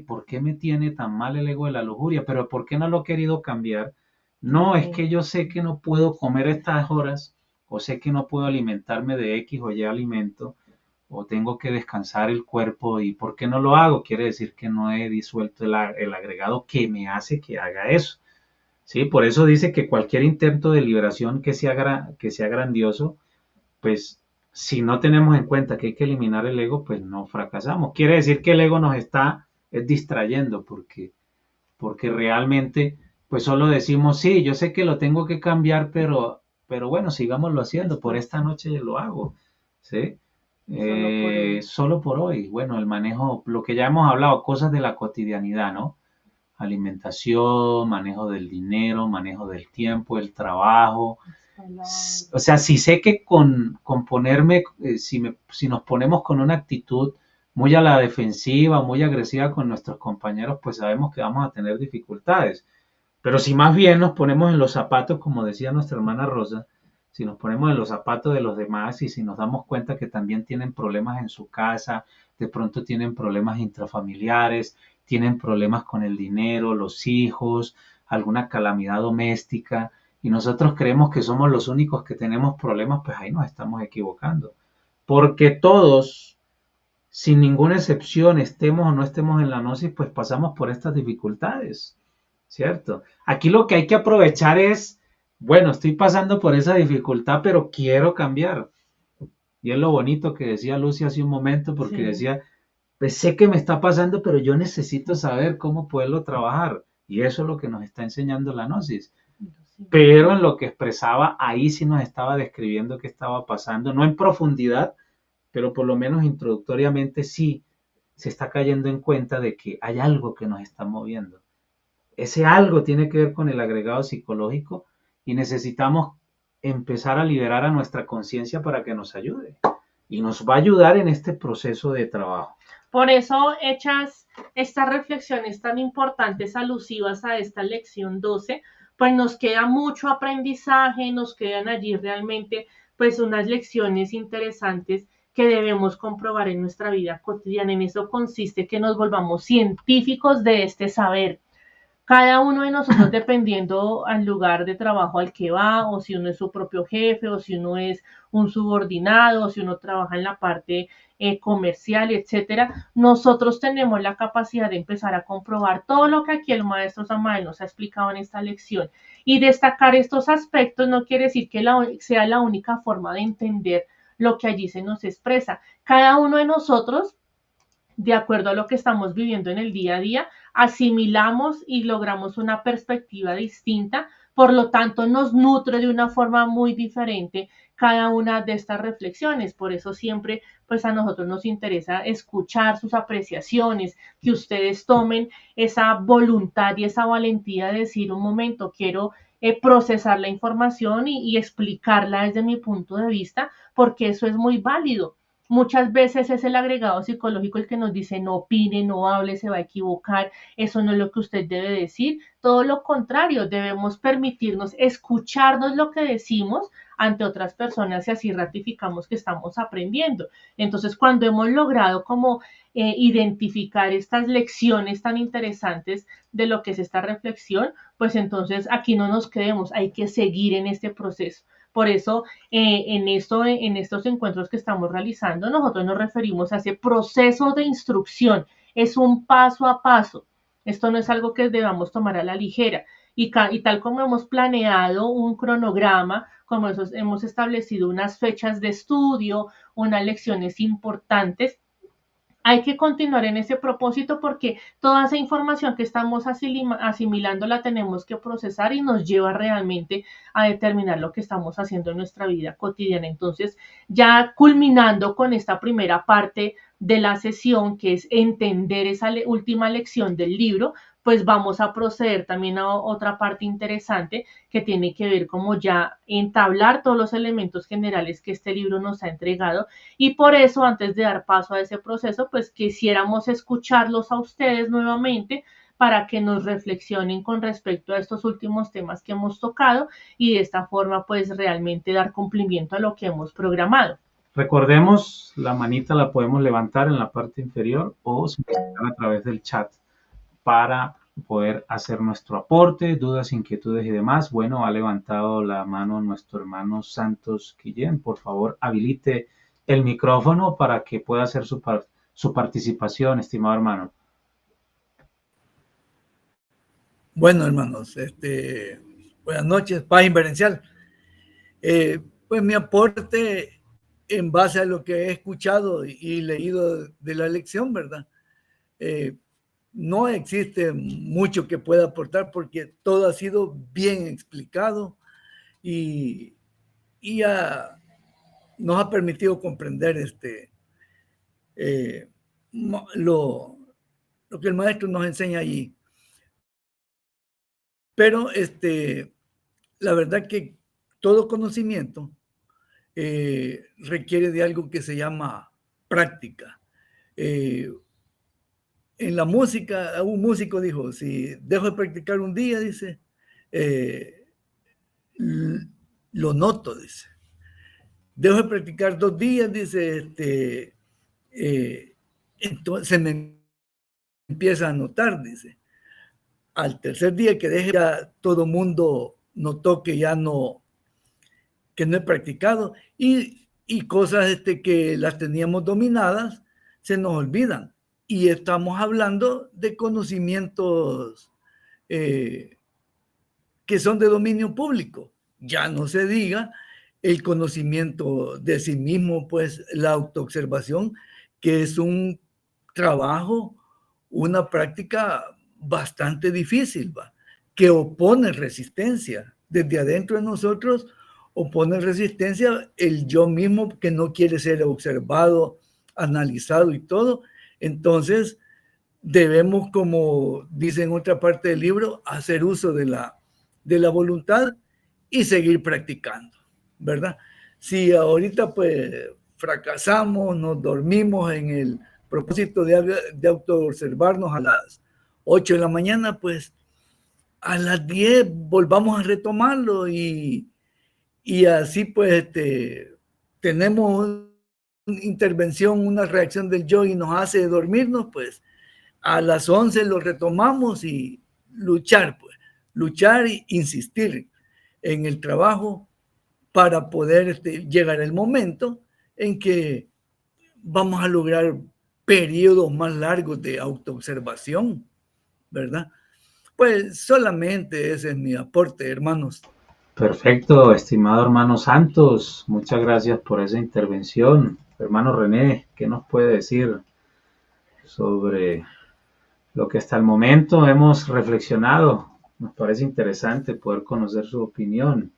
¿por qué me tiene tan mal el ego de la lujuria? Pero ¿por qué no lo he querido cambiar? No, es que yo sé que no puedo comer estas horas, o sé que no puedo alimentarme de X o Y alimento, o tengo que descansar el cuerpo, ¿y por qué no lo hago? Quiere decir que no he disuelto el agregado que me hace que haga eso. ¿Sí? Por eso dice que cualquier intento de liberación que sea grandioso, pues si no tenemos en cuenta que hay que eliminar el ego, pues no fracasamos. Quiere decir que el ego nos está distrayendo, porque realmente, pues solo decimos, sí, yo sé que lo tengo que cambiar, pero bueno, sigámoslo haciendo, por esta noche lo hago, ¿sí? Solo por hoy. Bueno, el manejo, lo que ya hemos hablado, cosas de la cotidianidad, ¿no? Alimentación, manejo del dinero, manejo del tiempo, el trabajo. O sea, si sé que con ponerme, si nos ponemos con una actitud muy a la defensiva, muy agresiva con nuestros compañeros, pues sabemos que vamos a tener dificultades. Pero si más bien nos ponemos en los zapatos, como decía nuestra hermana Rosa, si nos ponemos en los zapatos de los demás y si nos damos cuenta que también tienen problemas en su casa, de pronto tienen problemas intrafamiliares, tienen problemas con el dinero, los hijos, alguna calamidad doméstica, y nosotros creemos que somos los únicos que tenemos problemas, pues ahí nos estamos equivocando. Porque todos, sin ninguna excepción, estemos o no estemos en la gnosis, pues pasamos por estas dificultades, ¿cierto? Aquí lo que hay que aprovechar es, bueno, estoy pasando por esa dificultad, pero quiero cambiar. Y es lo bonito que decía Lucy hace un momento, porque decía, pues sé que me está pasando, pero yo necesito saber cómo poderlo trabajar. Y eso es lo que nos está enseñando la gnosis. Pero en lo que expresaba, ahí sí nos estaba describiendo qué estaba pasando, no en profundidad, pero por lo menos introductoriamente sí se está cayendo en cuenta de que hay algo que nos está moviendo. Ese algo tiene que ver con el agregado psicológico y necesitamos empezar a liberar a nuestra conciencia para que nos ayude. Y nos va a ayudar en este proceso de trabajo. Por eso, hechas estas reflexiones tan importantes alusivas a esta lección 12, pues nos queda mucho aprendizaje, nos quedan allí realmente pues unas lecciones interesantes que debemos comprobar en nuestra vida cotidiana. En eso consiste que nos volvamos científicos de este saber. Cada uno de nosotros, dependiendo al lugar de trabajo al que va, o si uno es su propio jefe, o si uno es un subordinado, o si uno trabaja en la parte comercial, etcétera, nosotros tenemos la capacidad de empezar a comprobar todo lo que aquí el maestro Samael nos ha explicado en esta lección. Y destacar estos aspectos no quiere decir que sea la única forma de entender lo que allí se nos expresa. Cada uno de nosotros, de acuerdo a lo que estamos viviendo en el día a día, asimilamos y logramos una perspectiva distinta, por lo tanto nos nutre de una forma muy diferente cada una de estas reflexiones. Por eso siempre pues a nosotros nos interesa escuchar sus apreciaciones, que ustedes tomen esa voluntad y esa valentía de decir un momento, quiero procesar la información y explicarla desde mi punto de vista, porque eso es muy válido. Muchas veces es el agregado psicológico el que nos dice no opine, no hable, se va a equivocar, eso no es lo que usted debe decir. Todo lo contrario, debemos permitirnos escucharnos lo que decimos, ante otras personas y así ratificamos que estamos aprendiendo. Entonces, cuando hemos logrado como identificar estas lecciones tan interesantes de lo que es esta reflexión, pues entonces aquí no nos quedemos, hay que seguir en este proceso. Por eso, en estos encuentros que estamos realizando, nosotros nos referimos a ese proceso de instrucción. Es un paso a paso. Esto no es algo que debamos tomar a la ligera. Y tal como hemos planeado un cronograma, como hemos establecido unas fechas de estudio, unas lecciones importantes, hay que continuar en ese propósito porque toda esa información que estamos asimilando la tenemos que procesar y nos lleva realmente a determinar lo que estamos haciendo en nuestra vida cotidiana. Entonces, ya culminando con esta primera parte de la sesión, que es entender esa última lección del libro, pues vamos a proceder también a otra parte interesante que tiene que ver como ya entablar todos los elementos generales que este libro nos ha entregado. Y por eso, antes de dar paso a ese proceso, pues quisiéramos escucharlos a ustedes nuevamente para que nos reflexionen con respecto a estos últimos temas que hemos tocado y de esta forma pues realmente dar cumplimiento a lo que hemos programado. Recordemos, la manita la podemos levantar en la parte inferior o solicitar a través del chat para poder hacer nuestro aporte, dudas, inquietudes y demás. Bueno, ha levantado la mano nuestro hermano Santos Guillén. Por favor, habilite el micrófono para que pueda hacer su participación, estimado hermano. Bueno, hermanos, buenas noches, paz inverencial. Pues mi aporte en base a lo que he escuchado y leído de la lección, ¿verdad? No existe mucho que pueda aportar porque todo ha sido bien explicado y nos ha permitido comprender lo que el maestro nos enseña allí. Pero la verdad que todo conocimiento requiere de algo que se llama práctica. En la música, un músico dijo, si dejo de practicar un día, dice, lo noto, dice. Dejo de practicar 2 días, dice, entonces se me empieza a notar, dice. Al tercer día que deje, ya todo mundo notó que ya no he practicado y cosas que las teníamos dominadas se nos olvidan. Y estamos hablando de conocimientos que son de dominio público. Ya no se diga el conocimiento de sí mismo, pues la autoobservación, que es un trabajo, una práctica bastante difícil, que opone resistencia. Desde adentro de nosotros opone resistencia el yo mismo que no quiere ser observado, analizado y todo. Entonces, debemos, como dice en otra parte del libro, hacer uso de la voluntad y seguir practicando, ¿verdad? Si ahorita pues fracasamos, nos dormimos en el propósito de autoobservarnos a las 8 de la mañana, pues a las 10 volvamos a retomarlo y así pues tenemos una intervención, una reacción del yo y nos hace dormirnos, pues a las 11 lo retomamos y luchar e insistir en el trabajo para poder llegar al momento en que vamos a lograr periodos más largos de autoobservación, ¿verdad? Pues solamente ese es mi aporte, hermanos. Perfecto, estimado hermano Santos, muchas gracias por esa intervención. Hermano René, ¿qué nos puede decir sobre lo que hasta el momento hemos reflexionado? Nos parece interesante poder conocer su opinión,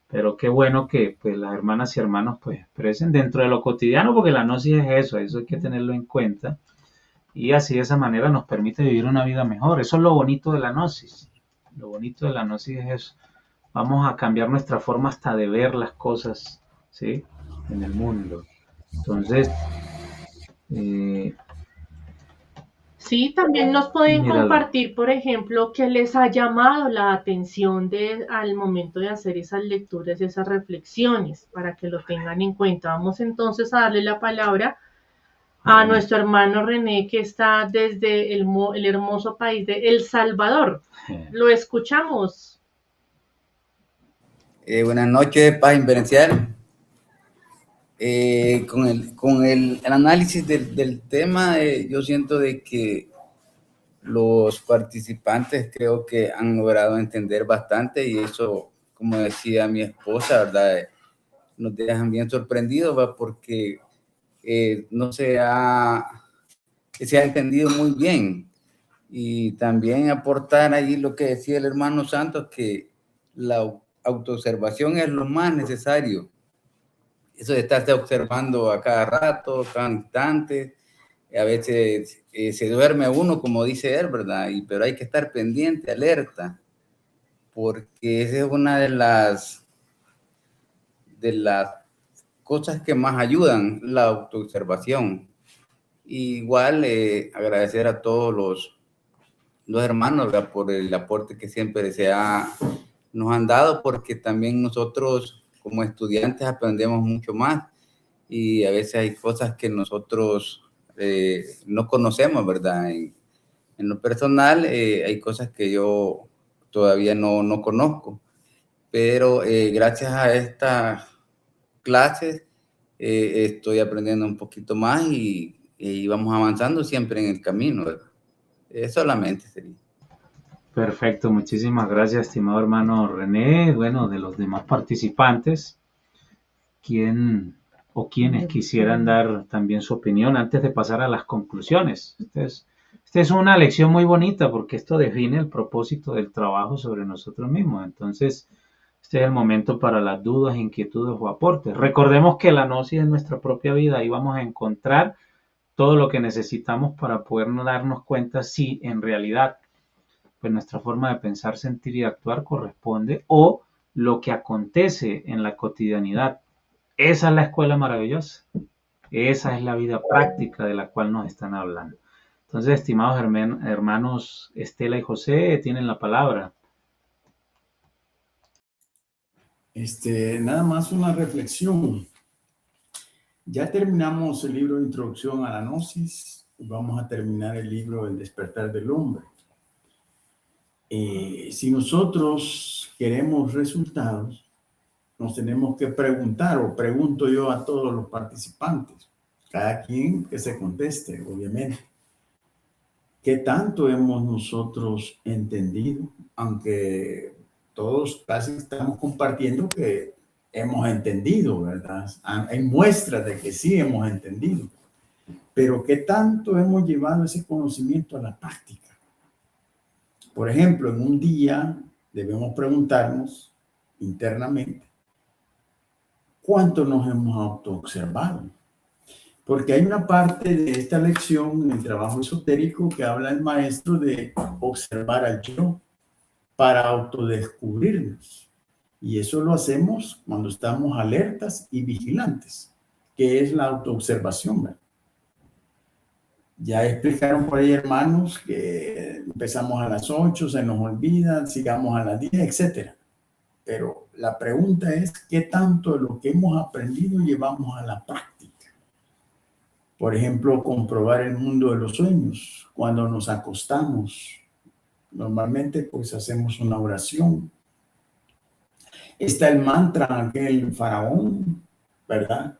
pero qué bueno que pues, las hermanas y hermanos pues, expresen dentro de lo cotidiano, porque la gnosis es eso hay que tenerlo en cuenta, y así de esa manera nos permite vivir una vida mejor. Eso es lo bonito de la gnosis. Lo bonito de la gnosis es eso. Vamos a cambiar nuestra forma hasta de ver las cosas, ¿sí? En el mundo. Entonces, Sí, también nos pueden Míralo. compartir, por ejemplo, qué les ha llamado la atención al momento de hacer esas lecturas, esas reflexiones, para que lo tengan en cuenta. Vamos entonces a darle la palabra a nuestro hermano René, que está desde el hermoso país de El Salvador. Lo escuchamos. Buenas noches, Paz Inverencial. Con el análisis del tema, yo siento de que los participantes creo que han logrado entender bastante, y eso, como decía mi esposa, ¿verdad? Nos dejan bien sorprendidos, ¿va? Porque no se ha entendido muy bien. Y también aportar ahí lo que decía el hermano Santos, que la autoobservación es lo más necesario. Eso de estarse observando a cada rato, cada instante. A veces se duerme uno, como dice él, ¿verdad? Pero hay que estar pendiente, alerta, porque esa es una de las cosas que más ayudan, la autoobservación. Igual agradecer a todos los hermanos, ¿verdad? Por el aporte que siempre nos han dado, porque también nosotros como estudiantes aprendemos mucho más, y a veces hay cosas que nosotros no conocemos, ¿verdad? En lo personal hay cosas que yo todavía no conozco, pero gracias a estas clases estoy aprendiendo un poquito más, y vamos avanzando siempre en el camino, ¿verdad? Solamente sería. Perfecto, muchísimas gracias, estimado hermano René. Bueno, de los demás participantes, ¿quién o quienes quisieran dar también su opinión antes de pasar a las conclusiones? Esta es una lección muy bonita, porque esto define el propósito del trabajo sobre nosotros mismos. Entonces, este es el momento para las dudas, inquietudes o aportes. Recordemos que la gnosis es nuestra propia vida, y vamos a encontrar todo lo que necesitamos para poder darnos cuenta si en realidad pues nuestra forma de pensar, sentir y actuar corresponde, o lo que acontece en la cotidianidad. Esa es la escuela maravillosa. Esa es la vida práctica de la cual nos están hablando. Entonces, estimados hermanos Estela y José, tienen la palabra. Nada más una reflexión. Ya terminamos el libro de Introducción a la Gnosis y vamos a terminar el libro El Despertar del Hombre. Si nosotros queremos resultados, nos tenemos que preguntar, o pregunto yo a todos los participantes, cada quien que se conteste, obviamente, ¿qué tanto hemos nosotros entendido? Aunque todos casi estamos compartiendo que hemos entendido, ¿verdad? Hay muestras de que sí hemos entendido, pero ¿qué tanto hemos llevado ese conocimiento a la práctica? Por ejemplo, en un día debemos preguntarnos internamente, ¿cuánto nos hemos autoobservado? Porque hay una parte de esta lección en el trabajo esotérico que habla el maestro de observar al yo para autodescubrirnos. Y eso lo hacemos cuando estamos alertas y vigilantes, que es la autoobservación, ¿verdad? Ya explicaron por ahí, hermanos, que empezamos a las 8, se nos olvida, sigamos a las 10, etc. Pero la pregunta es, ¿qué tanto de lo que hemos aprendido llevamos a la práctica? Por ejemplo, comprobar el mundo de los sueños. Cuando nos acostamos, normalmente pues hacemos una oración. Está el mantra, aquel faraón, ¿verdad?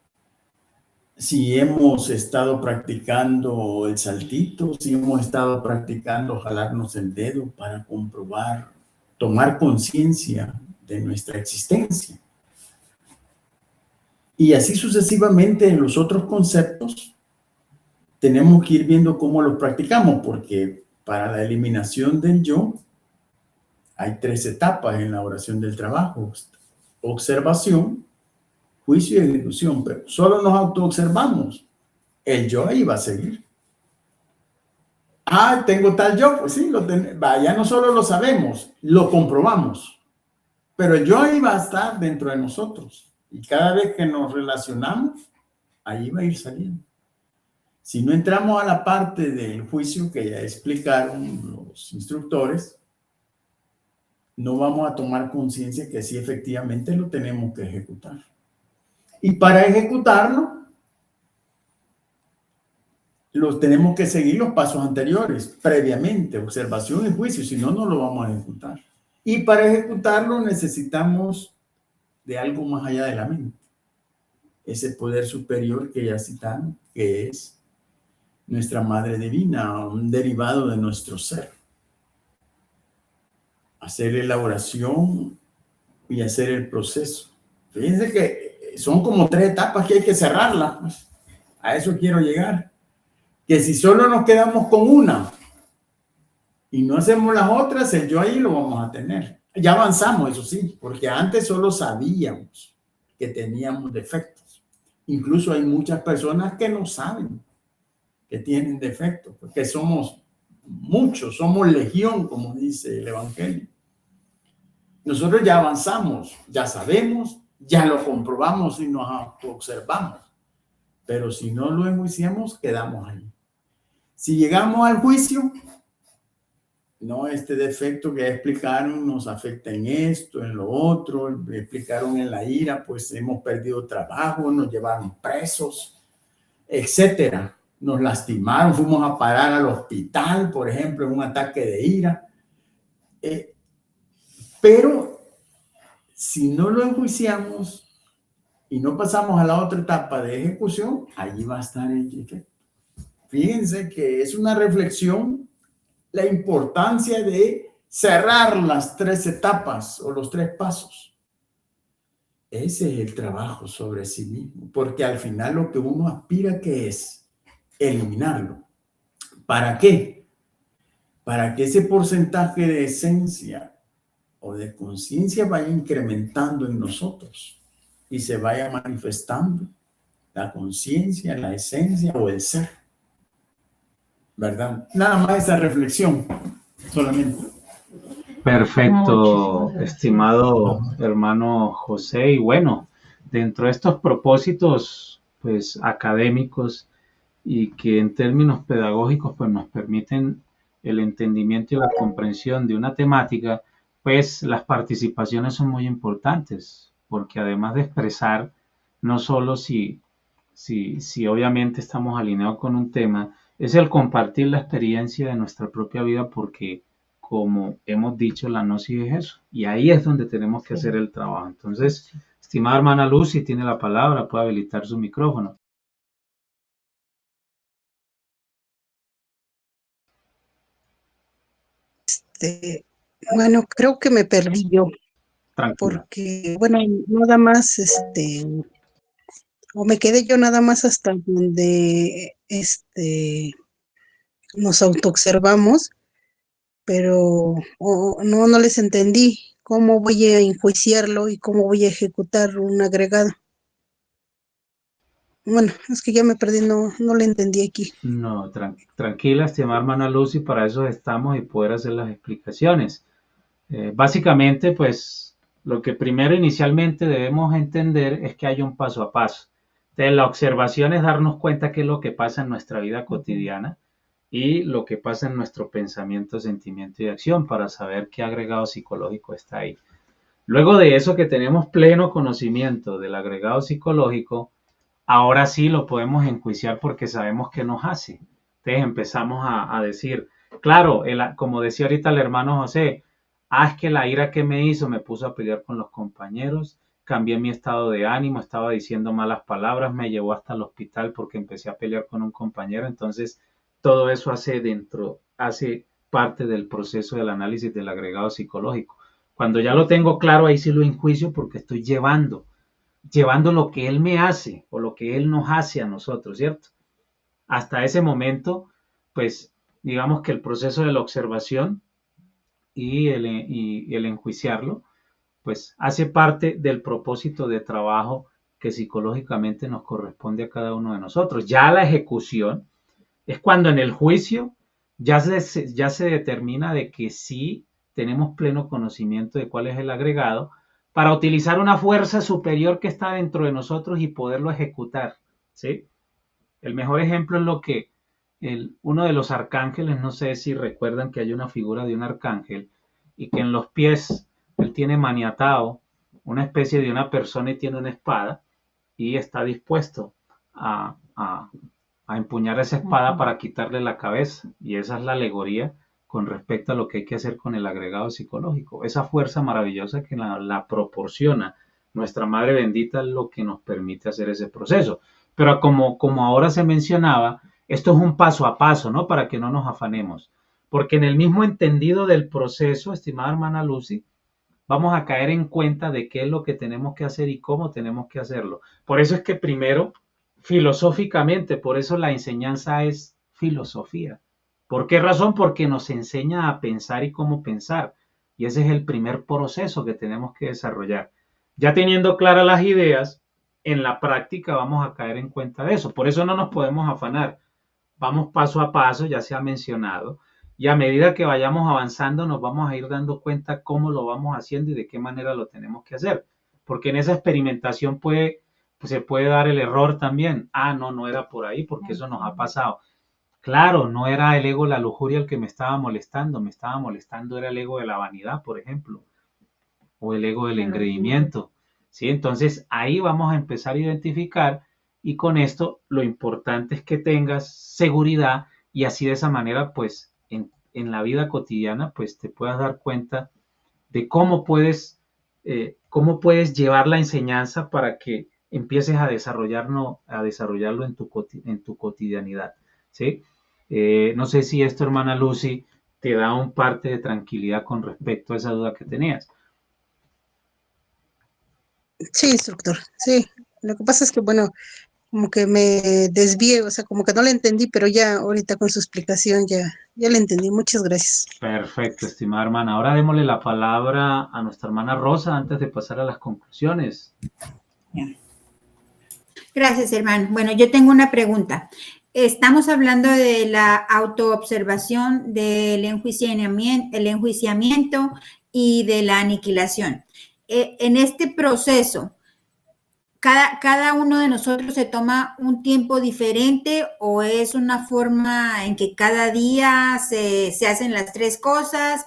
Si hemos estado practicando el saltito, si hemos estado practicando jalarnos el dedo para comprobar, tomar conciencia de nuestra existencia. Y así sucesivamente en los otros conceptos, tenemos que ir viendo cómo los practicamos, porque para la eliminación del yo hay 3 etapas en la oración del trabajo: observación, juicio y ejecución. Pero solo nos autoobservamos, el yo ahí va a seguir. Ah, tengo tal yo, pues sí, ya no solo lo sabemos, lo comprobamos, pero el yo ahí va a estar dentro de nosotros, y cada vez que nos relacionamos, ahí va a ir saliendo. Si no entramos a la parte del juicio que ya explicaron los instructores, no vamos a tomar conciencia que sí efectivamente lo tenemos que ejecutar. Y para ejecutarlo, tenemos que seguir los pasos anteriores, previamente, observación y juicio, si no, no lo vamos a ejecutar. Y para ejecutarlo necesitamos de algo más allá de la mente. Ese poder superior que ya citaron, que es nuestra Madre Divina, un derivado de nuestro ser. Hacer elaboración y hacer el proceso. Fíjense que son como 3 etapas que hay que cerrarlas. Pues. A eso quiero llegar. Que si solo nos quedamos con una y no hacemos las otras, el yo ahí lo vamos a tener. Ya avanzamos, eso sí, porque antes solo sabíamos que teníamos defectos. Incluso hay muchas personas que no saben que tienen defectos, porque somos muchos, somos legión, como dice el Evangelio. Nosotros ya avanzamos, ya sabemos, ya lo comprobamos y nos observamos. Pero si no lo enjuiciamos, quedamos ahí. Si llegamos al juicio, no, este defecto que explicaron nos afecta en esto, en lo otro, explicaron en la ira, pues hemos perdido trabajo, nos llevaron presos, etcétera. Nos lastimaron, fuimos a parar al hospital, por ejemplo, en un ataque de ira. Pero si no lo enjuiciamos y no pasamos a la otra etapa de ejecución, allí va a estar el efecto. Fíjense que es una reflexión la importancia de cerrar las 3 etapas o los 3 pasos. Ese es el trabajo sobre sí mismo, porque al final lo que uno aspira que es eliminarlo. ¿Para qué? Para que ese porcentaje de esencia o de conciencia vaya incrementando en nosotros y se vaya manifestando la conciencia, la esencia o el ser. ¿Verdad? Nada más esa reflexión, solamente. Perfecto, estimado hermano José. Y bueno, dentro de estos propósitos, pues académicos y que en términos pedagógicos, pues nos permiten el entendimiento y la comprensión de una temática, pues las participaciones son muy importantes, porque además de expresar, no solo si obviamente estamos alineados con un tema, es el compartir la experiencia de nuestra propia vida, porque como hemos dicho, la gnosis es eso, y ahí es donde tenemos que hacer el trabajo. Entonces, estimada hermana Lucy, tiene la palabra, puede habilitar su micrófono. Bueno, creo que me perdí yo, Tranquila. porque, bueno, nada más, o me quedé yo nada más hasta donde, nos autoobservamos, pero no les entendí cómo voy a enjuiciarlo y cómo voy a ejecutar un agregado. Bueno, es que ya me perdí, no le entendí aquí. No, tranquila, estimada hermana Lucy, para eso estamos y poder hacer las explicaciones. Básicamente, pues, lo que primero inicialmente debemos entender es que hay un paso a paso. Entonces, la observación es darnos cuenta qué es lo que pasa en nuestra vida cotidiana y lo que pasa en nuestro pensamiento, sentimiento y acción para saber qué agregado psicológico está ahí. Luego de eso que tenemos pleno conocimiento del agregado psicológico, ahora sí lo podemos enjuiciar porque sabemos qué nos hace. Entonces empezamos a decir, claro, como decía ahorita el hermano José, es que la ira que me hizo me puso a pelear con los compañeros, cambié mi estado de ánimo, estaba diciendo malas palabras, me llevó hasta el hospital porque empecé a pelear con un compañero. Entonces todo eso hace parte del proceso del análisis del agregado psicológico. Cuando ya lo tengo claro, ahí sí lo enjuicio porque estoy llevando lo que él me hace o lo que él nos hace a nosotros, ¿cierto? Hasta ese momento, pues digamos que el proceso de la observación y el enjuiciarlo, pues hace parte del propósito de trabajo que psicológicamente nos corresponde a cada uno de nosotros. Ya la ejecución es cuando en el juicio ya se determina de que sí tenemos pleno conocimiento de cuál es el agregado, para utilizar una fuerza superior que está dentro de nosotros y poderlo ejecutar, ¿sí? El mejor ejemplo es lo que uno de los arcángeles, no sé si recuerdan que hay una figura de un arcángel y que en los pies él tiene maniatado una especie de una persona y tiene una espada y está dispuesto a empuñar esa espada para quitarle la cabeza. Y esa es la alegoría con respecto a lo que hay que hacer con el agregado psicológico. Esa fuerza maravillosa que la proporciona nuestra Madre Bendita es lo que nos permite hacer ese proceso. Pero como ahora se mencionaba, esto es un paso a paso, ¿no? Para que no nos afanemos. Porque en el mismo entendido del proceso, estimada hermana Lucy, vamos a caer en cuenta de qué es lo que tenemos que hacer y cómo tenemos que hacerlo. Por eso es que primero, filosóficamente, por eso la enseñanza es filosofía. ¿Por qué razón? Porque nos enseña a pensar y cómo pensar. Y ese es el primer proceso que tenemos que desarrollar. Ya teniendo claras las ideas, en la práctica vamos a caer en cuenta de eso. Por eso no nos podemos afanar. Vamos paso a paso, ya se ha mencionado. Y a medida que vayamos avanzando, nos vamos a ir dando cuenta cómo lo vamos haciendo y de qué manera lo tenemos que hacer. Porque en esa experimentación se puede dar el error también. No era por ahí, porque eso nos ha pasado. Claro, no era el ego, la lujuria el que me estaba molestando era el ego de la vanidad, por ejemplo, o el ego del engreimiento, ¿sí? Entonces ahí vamos a empezar a identificar y con esto lo importante es que tengas seguridad y así de esa manera, pues en la vida cotidiana, pues te puedas dar cuenta de cómo puedes llevar la enseñanza para que empieces a desarrollarlo en tu cotidianidad, ¿sí? No sé si esto, hermana Lucy, te da un parte de tranquilidad con respecto a esa duda que tenías. Sí, instructor, sí. Lo que pasa es que, bueno, como que me desvié, o sea, como que no le entendí, pero ya ahorita con su explicación ya le entendí. Muchas gracias. Perfecto, estimada hermana. Ahora démosle la palabra a nuestra hermana Rosa antes de pasar a las conclusiones. Gracias, hermano. Bueno, yo tengo una pregunta. Estamos hablando de la autoobservación, del enjuiciamiento y de la aniquilación. En este proceso, cada uno de nosotros se toma un tiempo diferente o es una forma en que cada día se hacen las tres cosas,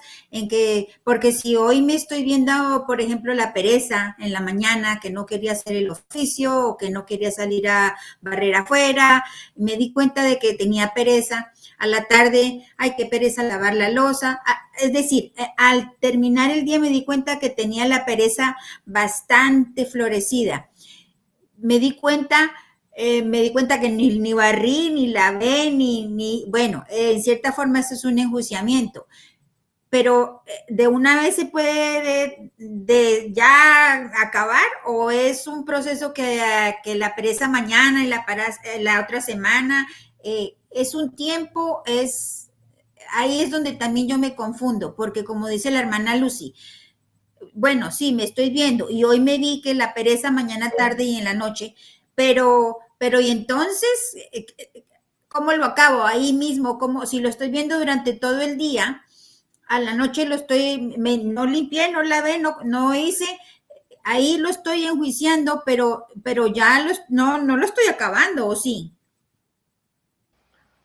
porque si hoy me estoy viendo, por ejemplo, la pereza en la mañana, que no quería hacer el oficio o que no quería salir a barrer afuera, me di cuenta de que tenía pereza. A la tarde, ay, qué pereza lavar la loza. Es decir, al terminar el día me di cuenta que tenía la pereza bastante florecida. Me di cuenta que ni barrí, ni lavé, bueno, en cierta forma eso es un enjuiciamiento. Pero ¿de una vez se puede de ya acabar o es un proceso que la pereza mañana y la otra semana? Es un tiempo, ahí es donde también yo me confundo, porque como dice la hermana Lucy, bueno, sí, me estoy viendo y hoy me vi que la pereza mañana, tarde y en la noche, pero y entonces, ¿cómo lo acabo? Ahí mismo, como si lo estoy viendo durante todo el día, a la noche no limpié, no lavé, no hice, ahí lo estoy enjuiciando, pero ya no lo estoy acabando, ¿o sí?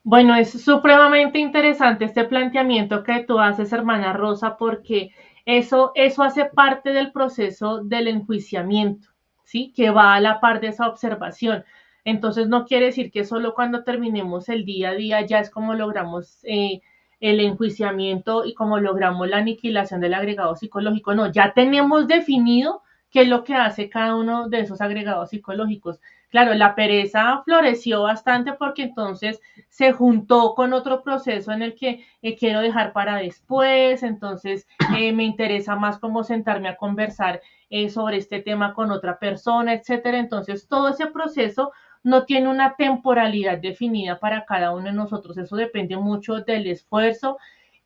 Bueno, es supremamente interesante este planteamiento que tú haces, hermana Rosa, porque eso hace parte del proceso del enjuiciamiento, ¿sí? Que va a la par de esa observación. Entonces, no quiere decir que solo cuando terminemos el día a día ya es como logramos el enjuiciamiento y como logramos la aniquilación del agregado psicológico. No, ya tenemos definido qué es lo que hace cada uno de esos agregados psicológicos. Claro, la pereza floreció bastante porque entonces se juntó con otro proceso en el que quiero dejar para después, entonces me interesa más como sentarme a conversar sobre este tema con otra persona, etcétera. Entonces, todo ese proceso no tiene una temporalidad definida para cada uno de nosotros. Eso depende mucho del esfuerzo,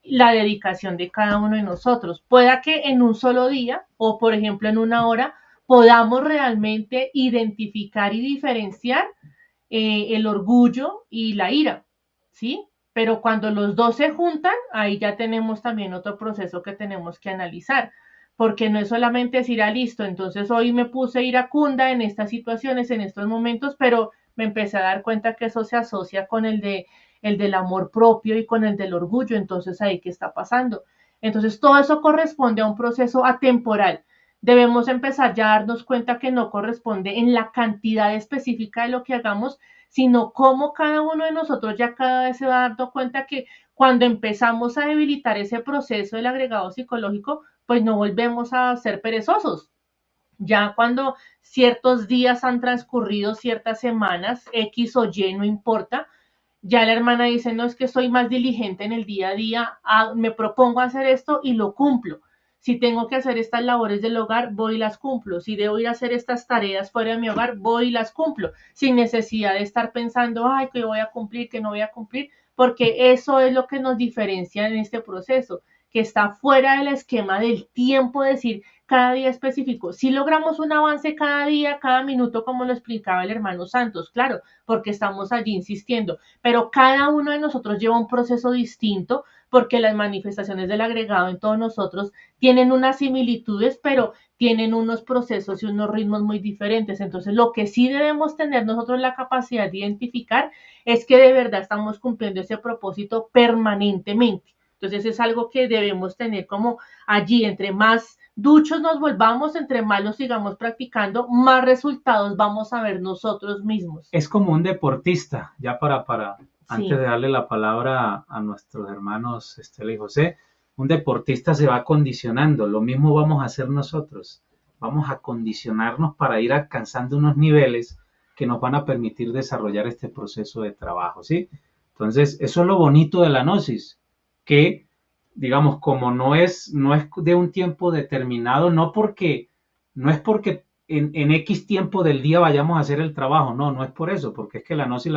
la dedicación de cada uno de nosotros. Pueda que en un solo día o, por ejemplo, en una hora podamos realmente identificar y diferenciar el orgullo y la ira, ¿sí? Pero cuando los dos se juntan, ahí ya tenemos también otro proceso que tenemos que analizar, porque no es solamente decir, listo, entonces hoy me puse iracunda en estas situaciones, en estos momentos, pero me empecé a dar cuenta que eso se asocia con el del amor propio y con el del orgullo. Entonces, ¿ahí qué está pasando? Entonces, todo eso corresponde a un proceso atemporal. Debemos empezar ya a darnos cuenta que no corresponde en la cantidad específica de lo que hagamos, sino cómo cada uno de nosotros ya cada vez se va dando cuenta que cuando empezamos a debilitar ese proceso del agregado psicológico, pues no volvemos a ser perezosos. Ya cuando ciertos días han transcurrido, ciertas semanas, X o Y, no importa, ya la hermana dice, no, es que soy más diligente en el día a día, me propongo hacer esto y lo cumplo. Si tengo que hacer estas labores del hogar, voy y las cumplo. Si debo ir a hacer estas tareas fuera de mi hogar, voy y las cumplo, sin necesidad de estar pensando, ay, que voy a cumplir, que no voy a cumplir, porque eso es lo que nos diferencia en este proceso, que está fuera del esquema del tiempo, decir, cada día específico. Si logramos un avance cada día, cada minuto, como lo explicaba el hermano Santos, claro, porque estamos allí insistiendo, pero cada uno de nosotros lleva un proceso distinto, porque las manifestaciones del agregado en todos nosotros tienen unas similitudes, pero tienen unos procesos y unos ritmos muy diferentes. Entonces, lo que sí debemos tener nosotros la capacidad de identificar es que de verdad estamos cumpliendo ese propósito permanentemente. Entonces, es algo que debemos tener como allí, entre más duchos nos volvamos, entre más lo sigamos practicando, más resultados vamos a ver nosotros mismos. Es como un deportista, ya para antes Sí. de darle la palabra a nuestros hermanos Estela y José, un deportista se va acondicionando, lo mismo vamos a hacer nosotros, vamos a condicionarnos para ir alcanzando unos niveles que nos van a permitir desarrollar este proceso de trabajo, ¿sí? Entonces, eso es lo bonito de la gnosis, que, digamos, como no es de un tiempo determinado, no es porque en X tiempo del día vayamos a hacer el trabajo, no es por eso, porque es que la gnosis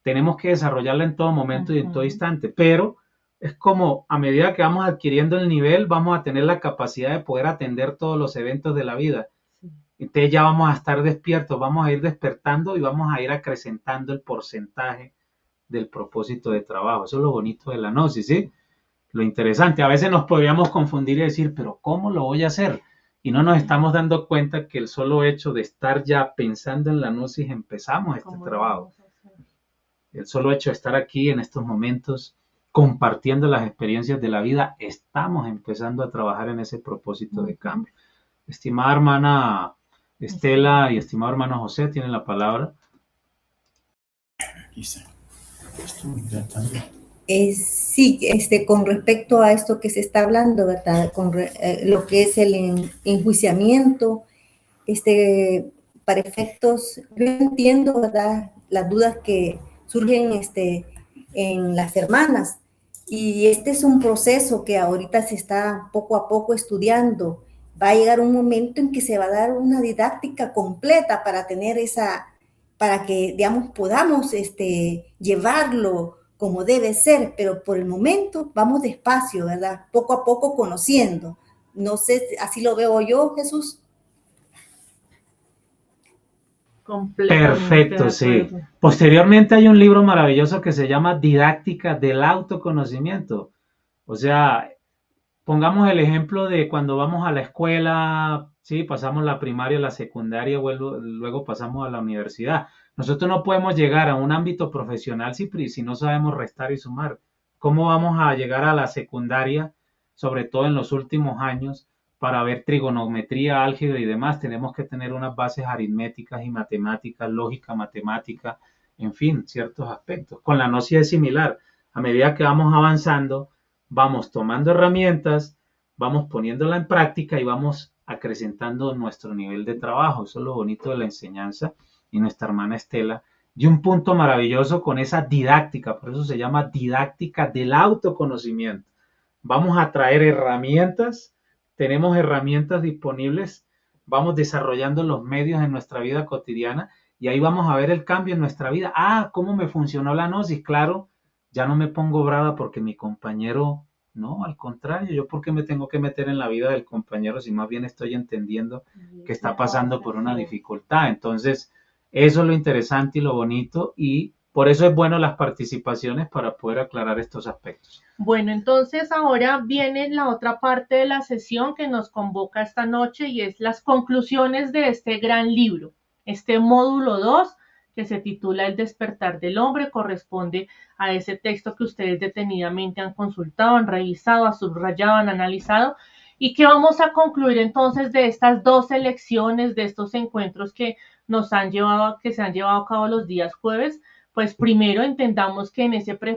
tenemos que desarrollarla en todo momento y en todo instante, pero es como a medida que vamos adquiriendo el nivel, vamos a tener la capacidad de poder atender todos los eventos de la vida. Entonces ya vamos a estar despiertos, vamos a ir despertando y vamos a ir acrecentando el porcentaje del propósito de trabajo. Eso es lo bonito de la gnosis, ¿sí? Lo interesante. A veces nos podríamos confundir y decir, pero ¿cómo lo voy a hacer? Y no nos estamos dando cuenta que el solo hecho de estar ya pensando en la gnosis empezamos este trabajo. El solo hecho de estar aquí en estos momentos compartiendo las experiencias de la vida, estamos empezando a trabajar en ese propósito de cambio. Estimada hermana Estela y estimado hermano José, tienen la palabra. Sí, con respecto a esto que se está hablando, ¿verdad? Lo que es el enjuiciamiento, para efectos, yo entiendo, ¿verdad? Las dudas que surgen en las hermanas, y este es un proceso que ahorita se está poco a poco estudiando. Va a llegar un momento en que se va a dar una didáctica completa para tener para que, digamos, podamos llevarlo como debe ser, pero por el momento vamos despacio, ¿verdad? Poco a poco conociendo. No sé, así lo veo yo, Jesús. Perfecto, sí. Posteriormente hay un libro maravilloso que se llama Didáctica del Autoconocimiento. O sea, pongamos el ejemplo de cuando vamos a la escuela, sí, pasamos la primaria, la secundaria, luego pasamos a la universidad. Nosotros no podemos llegar a un ámbito profesional si no sabemos restar y sumar. ¿Cómo vamos a llegar a la secundaria, sobre todo en los últimos años, para ver trigonometría, álgebra y demás? Tenemos que tener unas bases aritméticas y matemáticas, lógica, matemática, en fin, ciertos aspectos. Con la gnosis es similar. A medida que vamos avanzando, vamos tomando herramientas, vamos poniéndola en práctica y vamos acrecentando nuestro nivel de trabajo. Eso es lo bonito de la enseñanza. Y nuestra hermana Estela dio un punto maravilloso con esa didáctica, por eso se llama didáctica del autoconocimiento. Vamos a traer herramientas, tenemos herramientas disponibles, vamos desarrollando los medios en nuestra vida cotidiana y ahí vamos a ver el cambio en nuestra vida. ¿Cómo me funcionó la gnosis? Claro, ya no me pongo brava porque mi compañero, no, al contrario, yo por qué me tengo que meter en la vida del compañero si más bien estoy entendiendo que está pasando por una dificultad. Entonces, eso es lo interesante y lo bonito, y por eso es bueno las participaciones para poder aclarar estos aspectos. Bueno, entonces ahora viene la otra parte de la sesión que nos convoca esta noche y es las conclusiones de este gran libro, este módulo 2, que se titula El despertar del hombre, corresponde a ese texto que ustedes detenidamente han consultado, han revisado, han subrayado, han analizado, y que vamos a concluir entonces de estas 12 lecciones, de estos encuentros que se han llevado a cabo los días jueves. Pues primero entendamos que en ese